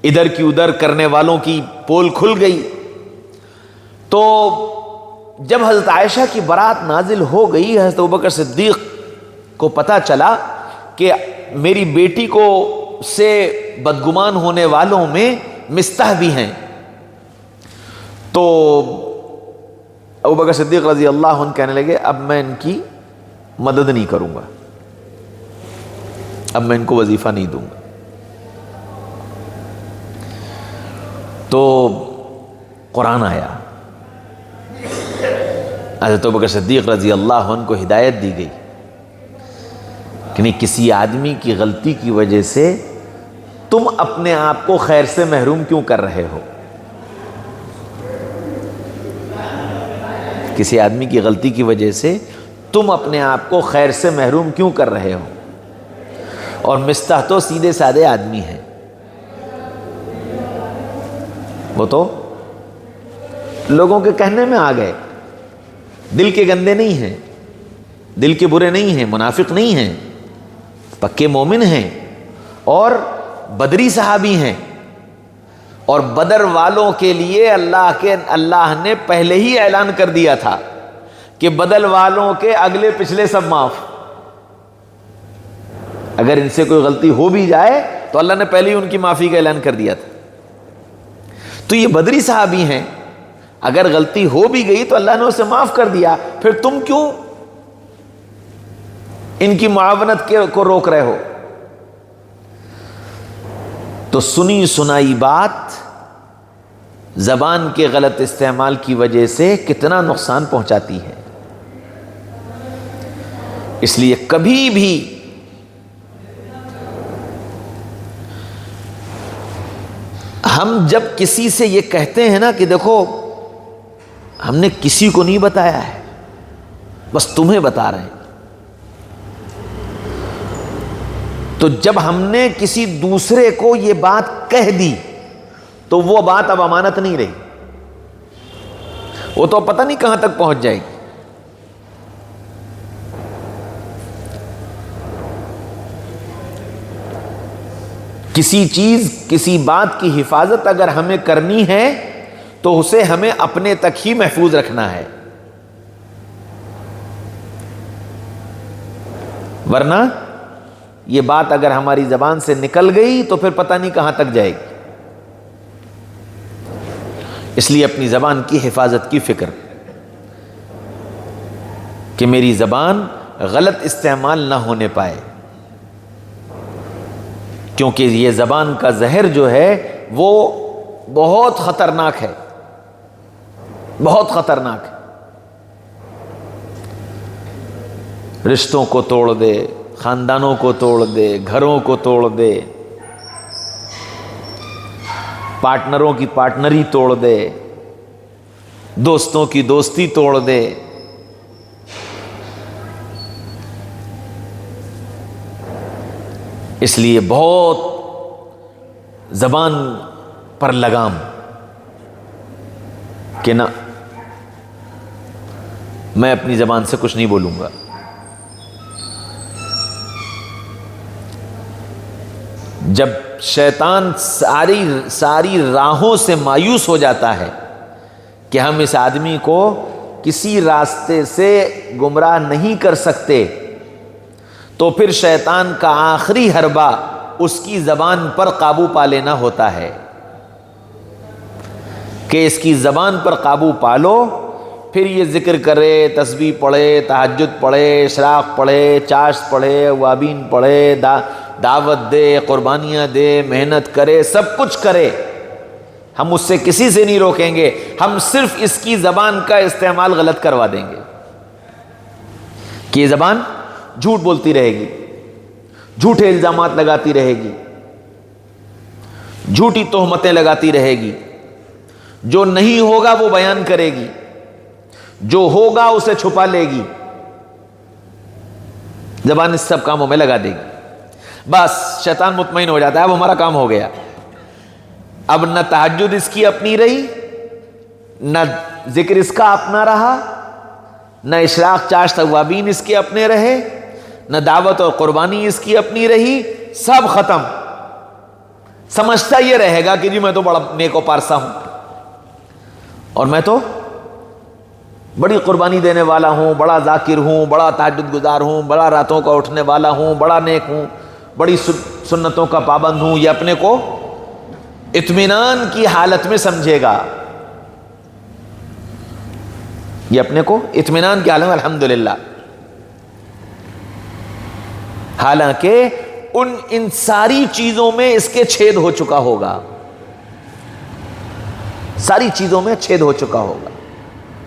ادھر کی ادھر کرنے والوں کی پول کھل گئی۔ تو جب حضرت عائشہ کی برات نازل ہو گئی، حضرت ابوبکر صدیق کو پتہ چلا کہ میری بیٹی کو سے بدگمان ہونے والوں میں مستح بھی ہیں، تو ابوبکر صدیق رضی اللہ عنہ کہنے لگے اب میں ان کی مدد نہیں کروں گا، اب میں ان کو وظیفہ نہیں دوں گا۔ تو قرآن آیا، حضرت ابوبکر صدیق رضی اللہ عنہ کو ہدایت دی گئی کہ نہیں، کسی آدمی کی غلطی کی وجہ سے تم اپنے آپ کو خیر سے محروم کیوں کر رہے ہو؟ کسی آدمی کی غلطی کی وجہ سے تم اپنے آپ کو خیر سے محروم کیوں کر رہے ہو؟ اور مستح تو سیدھے سادے آدمی ہیں، وہ تو لوگوں کے کہنے میں آ گئے، دل کے گندے نہیں ہیں، دل کے برے نہیں ہیں، منافق نہیں ہیں، پکے مومن ہیں، اور بدری صحابی ہیں۔ اور بدر والوں کے لیے اللہ نے پہلے ہی اعلان کر دیا تھا کہ بدر والوں کے اگلے پچھلے سب معاف۔ اگر ان سے کوئی غلطی ہو بھی جائے تو اللہ نے پہلے ہی ان کی معافی کا اعلان کر دیا تھا. تو یہ بدری صحابی ہیں, اگر غلطی ہو بھی گئی تو اللہ نے اسے معاف کر دیا, پھر تم کیوں ان کی معاونت کو روک رہے ہو؟ تو سنی سنائی بات زبان کے غلط استعمال کی وجہ سے کتنا نقصان پہنچاتی ہے. اس لیے کبھی بھی ہم جب کسی سے یہ کہتے ہیں نا کہ دیکھو ہم نے کسی کو نہیں بتایا ہے, بس تمہیں بتا رہے ہیں, تو جب ہم نے کسی دوسرے کو یہ بات کہہ دی تو وہ بات اب امانت نہیں رہی, وہ تو پتہ نہیں کہاں تک پہنچ جائے گی. کسی چیز, کسی بات کی حفاظت اگر ہمیں کرنی ہے تو اسے ہمیں اپنے تک ہی محفوظ رکھنا ہے, ورنہ یہ بات اگر ہماری زبان سے نکل گئی تو پھر پتہ نہیں کہاں تک جائے گی. اس لیے اپنی زبان کی حفاظت کی فکر کہ میری زبان غلط استعمال نہ ہونے پائے, کیونکہ یہ زبان کا زہر جو ہے وہ بہت خطرناک ہے, بہت خطرناک ہے. رشتوں کو توڑ دے, خاندانوں کو توڑ دے, گھروں کو توڑ دے, پارٹنروں کی پارٹنری توڑ دے, دوستوں کی دوستی توڑ دے. اس لیے بہت زبان پر لگام کہ نہ, میں اپنی زبان سے کچھ نہیں بولوں گا. جب شیطان ساری راہوں سے مایوس ہو جاتا ہے کہ ہم اس آدمی کو کسی راستے سے گمراہ نہیں کر سکتے, تو پھر شیطان کا آخری حربہ اس کی زبان پر قابو پا لینا ہوتا ہے کہ اس کی زبان پر قابو پا لو, پھر یہ ذکر کرے, تسبیح پڑھے, تہجد پڑھے, اشراق پڑھے, چاشت پڑھے, وابین پڑھے, دعوت دے, قربانیاں دے, محنت کرے, سب کچھ کرے, ہم اس سے کسی سے نہیں روکیں گے, ہم صرف اس کی زبان کا استعمال غلط کروا دیں گے کہ یہ زبان جھوٹ بولتی رہے گی, جھوٹے الزامات لگاتی رہے گی, جھوٹی تہمتیں لگاتی رہے گی, جو نہیں ہوگا وہ بیان کرے گی, جو ہوگا اسے چھپا لے گی, زبان اس سب کاموں میں لگا دے گی. بس شیطان مطمئن ہو جاتا ہے, اب ہمارا کام ہو گیا. اب نہ تہجد اس کی اپنی رہی, نہ ذکر اس کا اپنا رہا, نہ اشراق چاشت اوابین اس کے اپنے رہے, نہ دعوت اور قربانی اس کی اپنی رہی, سب ختم. سمجھتا یہ رہے گا کہ جی میں تو بڑا نیک و پارسا ہوں, اور میں تو بڑی قربانی دینے والا ہوں, بڑا ذاکر ہوں, بڑا تہجد گزار ہوں, بڑا راتوں کا اٹھنے والا ہوں, بڑا نیک ہوں, بڑی سنتوں کا پابند ہوں. یہ اپنے کو اطمینان کی حالت میں سمجھے گا, یہ اپنے کو اطمینان کی حالت میں الحمدللہ, حالانکہ ان ساری چیزوں میں اس کے چھید ہو چکا ہوگا, ساری چیزوں میں چھید ہو چکا ہوگا.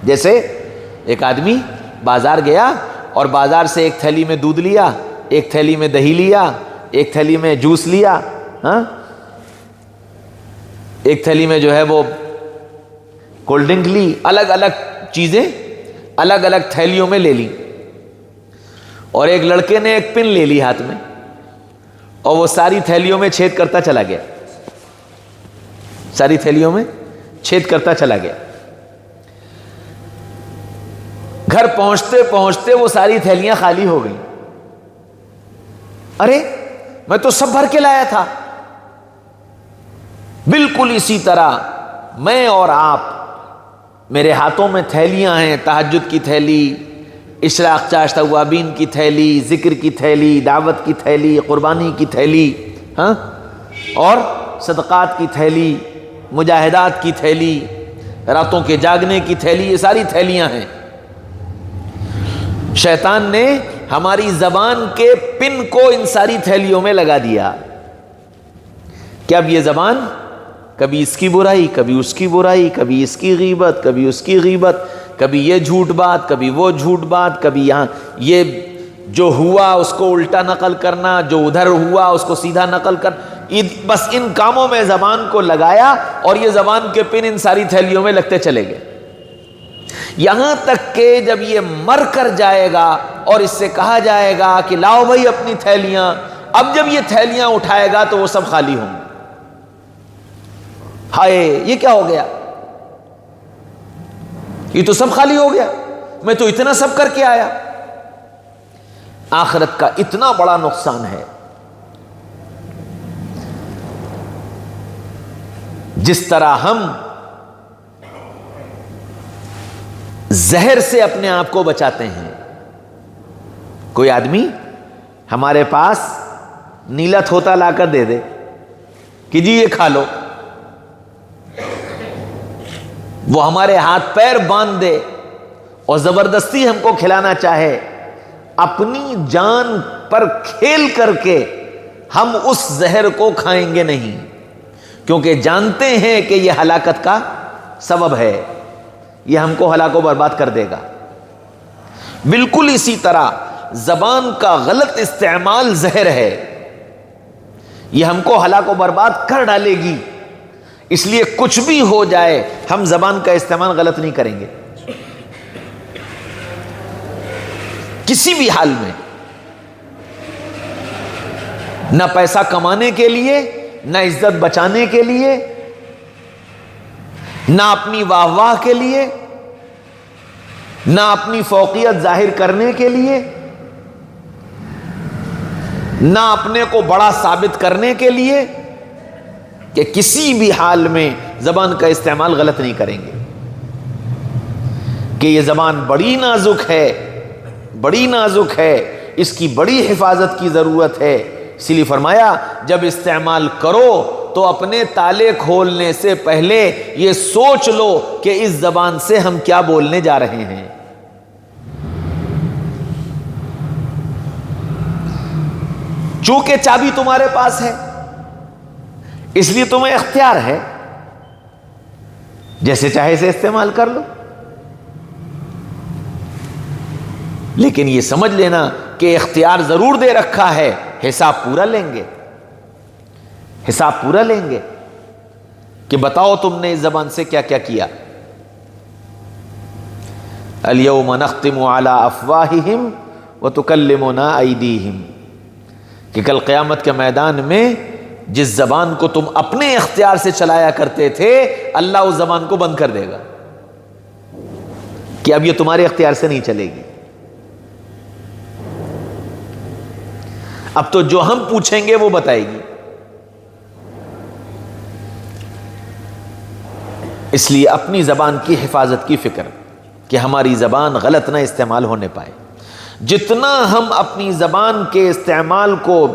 جیسے ایک آدمی بازار گیا اور بازار سے ایک تھیلی میں دودھ لیا, ایک تھیلی میں دہی لیا, ایک تھیلی میں جوس لیا, ایک تھیلی میں جو ہے وہ کولڈ ڈرنک لی, الگ الگ چیزیں الگ الگ تھیلیوں میں لے لی. اور ایک لڑکے نے ایک پن لے لی ہاتھ میں, اور وہ ساری تھیلیوں میں چھید کرتا چلا گیا, ساری تھیلیوں میں چھید کرتا چلا گیا. گھر پہنچتے پہنچتے وہ ساری تھیلیاں خالی ہو گئیں. ارے میں تو سب بھر کے لایا تھا. بالکل اسی طرح میں اور آپ, میرے ہاتھوں میں تھیلیاں ہیں, تہجد کی تھیلی, اشراق چاش توابین کی تھیلی، ذکر کی تھیلی، دعوت کی تھیلی، قربانی کی تھیلی، ہاں، اور صدقات کی تھیلی، مجاہدات کی تھیلی، راتوں کے جاگنے کی تھیلی، یہ ساری تھیلیاں ہیں۔ شیطان نے ہماری زبان کے پن کو ان ساری تھیلیوں میں لگا دیا کہ اب یہ زبان کبھی اس کی برائی، کبھی اس کی برائی، کبھی اس کی غیبت، کبھی اس کی غیبت، کبھی یہ جھوٹ بات، کبھی وہ جھوٹ بات، کبھی یہاں یہ جو ہوا اس کو الٹا نقل کرنا، جو ادھر ہوا اس کو سیدھا نقل کرنا، بس ان کاموں میں زبان کو لگایا اور یہ زبان کے پن ان ساری تھیلیوں میں لگتے چلے گئے، یہاں تک کہ جب یہ مر کر جائے گا اور اس سے کہا جائے گا کہ لاؤ بھائی اپنی تھیلیاں، اب جب یہ تھیلیاں اٹھائے گا تو وہ سب خالی ہوں گے۔ ہائے یہ کیا ہو گیا، یہ تو سب خالی ہو گیا، میں تو اتنا سب کر کے آیا۔ آخرت کا اتنا بڑا نقصان ہے۔ جس طرح ہم زہر سے اپنے آپ کو بچاتے ہیں، کوئی آدمی ہمارے پاس نیلا تھوتا لا کر دے دے کہ جی یہ کھا لو، وہ ہمارے ہاتھ پیر باندھ دے اور زبردستی ہم کو کھلانا چاہے، اپنی جان پر کھیل کر کے ہم اس زہر کو کھائیں گے نہیں، کیونکہ جانتے ہیں کہ یہ ہلاکت کا سبب ہے، یہ ہم کو ہلاک و برباد کر دے گا۔ بالکل اسی طرح زبان کا غلط استعمال زہر ہے، یہ ہم کو ہلاک و برباد کر ڈالے گی، اس لیے کچھ بھی ہو جائے ہم زبان کا استعمال غلط نہیں کریں گے، کسی بھی حال میں، نہ پیسہ کمانے کے لیے، نہ عزت بچانے کے لیے، نہ اپنی واہ واہ کے لیے، نہ اپنی فوقیت ظاہر کرنے کے لیے، نہ اپنے کو بڑا ثابت کرنے کے لیے، کہ کسی بھی حال میں زبان کا استعمال غلط نہیں کریں گے، کہ یہ زبان بڑی نازک ہے، بڑی نازک ہے، اس کی بڑی حفاظت کی ضرورت ہے، اسی لیے فرمایا جب استعمال کرو تو اپنے تالے کھولنے سے پہلے یہ سوچ لو کہ اس زبان سے ہم کیا بولنے جا رہے ہیں۔ چونکہ چابی تمہارے پاس ہے اس لیے تمہیں اختیار ہے، جیسے چاہے سے استعمال کر لو، لیکن یہ سمجھ لینا کہ اختیار ضرور دے رکھا ہے، حساب پورا لیں گے، حساب پورا لیں گے کہ بتاؤ تم نے اس زبان سے کیا کیا کیا۔ الیوم نختم علی افواہہم وتکلمنا ایدیہم، کہ کل قیامت کے میدان میں جس زبان کو تم اپنے اختیار سے چلایا کرتے تھے اللہ اس زبان کو بند کر دے گا کہ اب یہ تمہارے اختیار سے نہیں چلے گی۔ اب تو جو ہم پوچھیں گے وہ بتائے گی۔ اس لیے اپنی زبان کی حفاظت کی فکر کہ ہماری زبان غلط نہ استعمال ہونے پائے۔ جتنا ہم اپنی زبان کے استعمال کو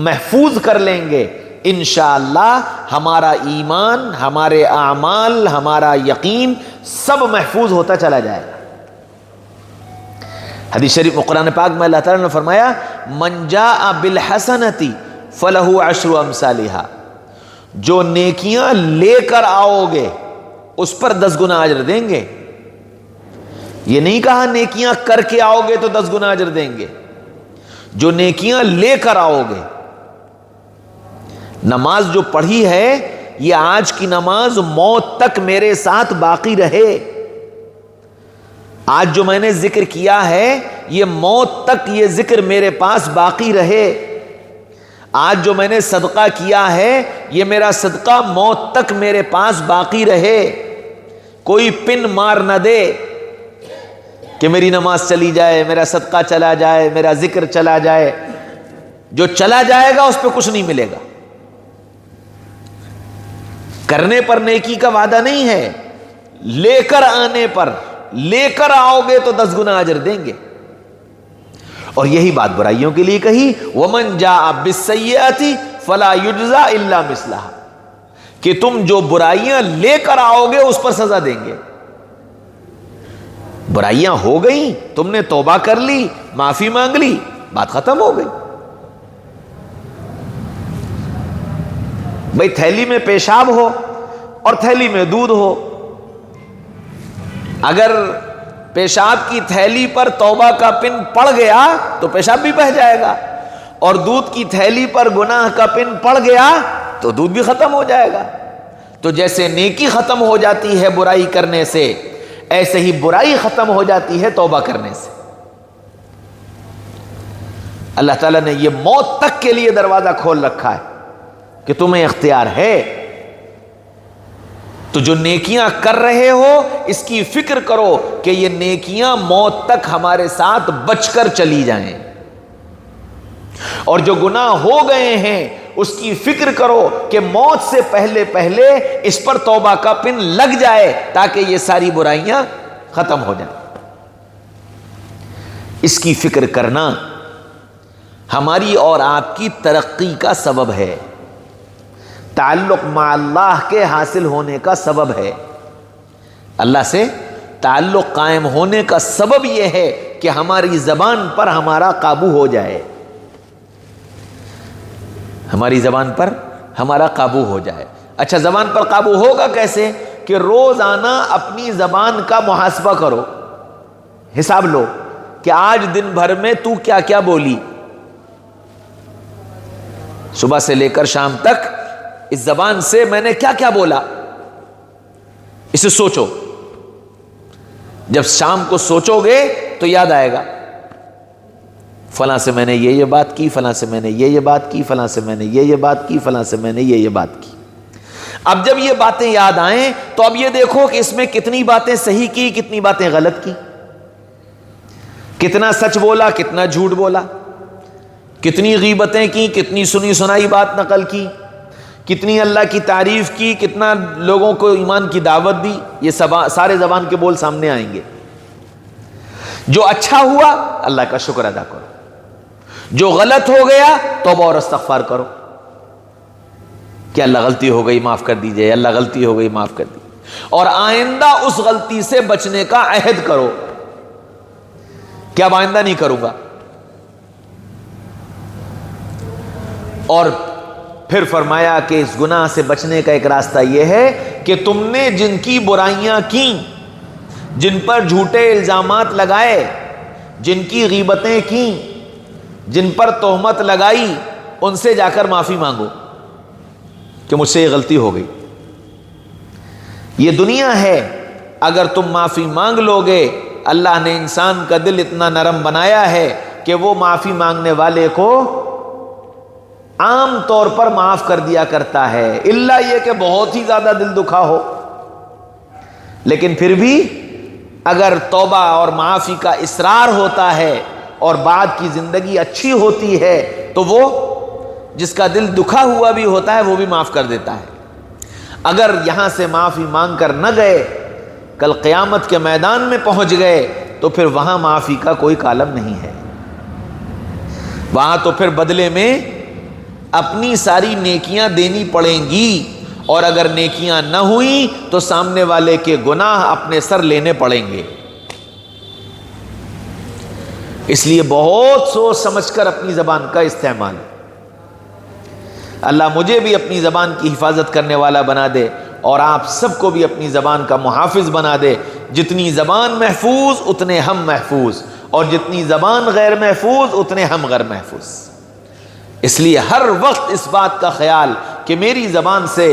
محفوظ کر لیں گے انشاءاللہ ہمارا ایمان، ہمارے اعمال، ہمارا یقین سب محفوظ ہوتا چلا جائے گا۔ حدیث شریف میں قرآن پاک میں اللہ تعالیٰ نے فرمایا من جاء بالحسنۃ فلہ عشر امثالھا، جو نیکیاں لے کر آؤ گے اس پر 10 گنا اجر دیں گے۔ یہ نہیں کہا نیکیاں کر کے آؤ گے تو 10 گنا اجر دیں گے، جو نیکیاں لے کر آؤ گے۔ نماز جو پڑھی ہے یہ آج کی نماز موت تک میرے ساتھ باقی رہے، آج جو میں نے ذکر کیا ہے یہ موت تک یہ ذکر میرے پاس باقی رہے، آج جو میں نے صدقہ کیا ہے یہ میرا صدقہ موت تک میرے پاس باقی رہے، کوئی پن مار نہ دے کہ میری نماز چلی جائے، میرا صدقہ چلا جائے، میرا ذکر چلا جائے۔ جو چلا جائے گا اس پہ کچھ نہیں ملے گا۔ کرنے پر نیکی کا وعدہ نہیں ہے، لے کر آنے پر لے کر آؤ گے تو 10 گنا اجر دیں گے. اور یہی بات برائیوں کے لیے کہی, وَمَنْ جَاءَ بِالسَّيِّئَةِ فَلَا يُجْزَى إِلَّا مِثْلَهَا, کہ تم جو برائیاں لے کر آؤ گے اس پر سزا دیں گے. برائیاں ہو گئیں, تم نے توبہ کر لی, معافی مانگ لی, بات ختم ہو گئی. بھئی تھیلی میں پیشاب ہو اور تھیلی میں دودھ ہو, اگر پیشاب کی تھیلی پر توبہ کا پن پڑ گیا تو پیشاب بھی بہہ جائے گا, اور دودھ کی تھیلی پر گناہ کا پن پڑ گیا تو دودھ بھی ختم ہو جائے گا. تو جیسے نیکی ختم ہو جاتی ہے برائی کرنے سے, ایسے ہی برائی ختم ہو جاتی ہے توبہ کرنے سے. اللہ تعالیٰ نے یہ موت تک کے لیے دروازہ کھول رکھا ہے کہ تمہیں اختیار ہے. تو جو نیکیاں کر رہے ہو اس کی فکر کرو کہ یہ نیکیاں موت تک ہمارے ساتھ بچ کر چلی جائیں, اور جو گناہ ہو گئے ہیں اس کی فکر کرو کہ موت سے پہلے پہلے اس پر توبہ کا پن لگ جائے تاکہ یہ ساری برائیاں ختم ہو جائیں. اس کی فکر کرنا ہماری اور آپ کی ترقی کا سبب ہے, تعلق مع اللہ کے حاصل ہونے کا سبب ہے. اللہ سے تعلق قائم ہونے کا سبب یہ ہے کہ ہماری زبان پر ہمارا قابو ہو جائے, ہماری زبان پر ہمارا قابو ہو جائے. اچھا, زبان پر قابو ہوگا کیسے؟ کہ روزانہ اپنی زبان کا محاسبہ کرو, حساب لو کہ آج دن بھر میں تو کیا کیا بولی, صبح سے لے کر شام تک اس زبان سے میں نے کیا کیا بولا, اسے سوچو. جب شام کو سوچو گے تو یاد آئے گا, فلاں سے میں نے یہ بات کی, فلاں سے میں نے یہ بات کی, فلاں سے میں نے یہ بات کی, فلاں سے میں نے یہ بات کی. اب جب یہ باتیں یاد آئیں تو اب یہ دیکھو کہ اس میں کتنی باتیں صحیح کی, کتنی باتیں غلط کی, کتنا سچ بولا, کتنا جھوٹ بولا, کتنی غیبتیں کی, کتنی سنی سنائی بات نقل کی, کتنی اللہ کی تعریف کی, کتنا لوگوں کو ایمان کی دعوت دی. یہ سارے زبان کے بول سامنے آئیں گے. جو اچھا ہوا اللہ کا شکر ادا کرو, جو غلط ہو گیا توبہ اور استغفار کرو کہ اللہ غلطی ہو گئی معاف کر دیجئے, اللہ غلطی ہو گئی معاف کر دیجئے, اور آئندہ اس غلطی سے بچنے کا عہد کرو کہ اب آئندہ نہیں کروں گا. اور پھر فرمایا کہ اس گناہ سے بچنے کا ایک راستہ یہ ہے کہ تم نے جن کی برائیاں کی, جن پر جھوٹے الزامات لگائے, جن کی غیبتیں کی, جن پر تہمت لگائی, ان سے جا کر معافی مانگو کہ مجھ سے یہ غلطی ہو گئی. یہ دنیا ہے, اگر تم معافی مانگ لو گے, اللہ نے انسان کا دل اتنا نرم بنایا ہے کہ وہ معافی مانگنے والے کو عام طور پر معاف کر دیا کرتا ہے, الا یہ کہ بہت ہی زیادہ دل دکھا ہو. لیکن پھر بھی اگر توبہ اور معافی کا اصرار ہوتا ہے اور بعد کی زندگی اچھی ہوتی ہے تو وہ جس کا دل دکھا ہوا بھی ہوتا ہے وہ بھی معاف کر دیتا ہے. اگر یہاں سے معافی مانگ کر نہ گئے, کل قیامت کے میدان میں پہنچ گئے تو پھر وہاں معافی کا کوئی کالم نہیں ہے. وہاں تو پھر بدلے میں اپنی ساری نیکیاں دینی پڑیں گی, اور اگر نیکیاں نہ ہوئیں تو سامنے والے کے گناہ اپنے سر لینے پڑیں گے. اس لیے بہت سوچ سمجھ کر اپنی زبان کا استعمال. اللہ مجھے بھی اپنی زبان کی حفاظت کرنے والا بنا دے, اور آپ سب کو بھی اپنی زبان کا محافظ بنا دے. جتنی زبان محفوظ اتنے ہم محفوظ, اور جتنی زبان غیر محفوظ اتنے ہم غیر محفوظ. اس لیے ہر وقت اس بات کا خیال کہ میری زبان سے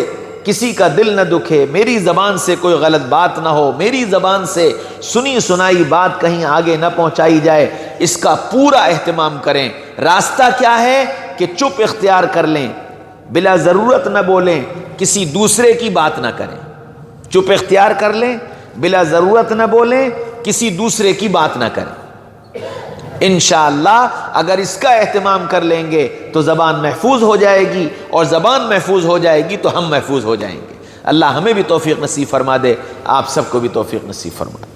کسی کا دل نہ دکھے, میری زبان سے کوئی غلط بات نہ ہو, میری زبان سے سنی سنائی بات کہیں آگے نہ پہنچائی جائے, اس کا پورا اہتمام کریں. راستہ کیا ہے کہ چپ اختیار کر لیں, بلا ضرورت نہ بولیں, کسی دوسرے کی بات نہ کریں. چپ اختیار کر لیں, بلا ضرورت نہ بولیں, کسی دوسرے کی بات نہ کریں. انشاءاللہ اگر اس کا اہتمام کر لیں گے تو زبان محفوظ ہو جائے گی, اور زبان محفوظ ہو جائے گی تو ہم محفوظ ہو جائیں گے. اللہ ہمیں بھی توفیق نصیب فرما دے, آپ سب کو بھی توفیق نصیب فرما دے.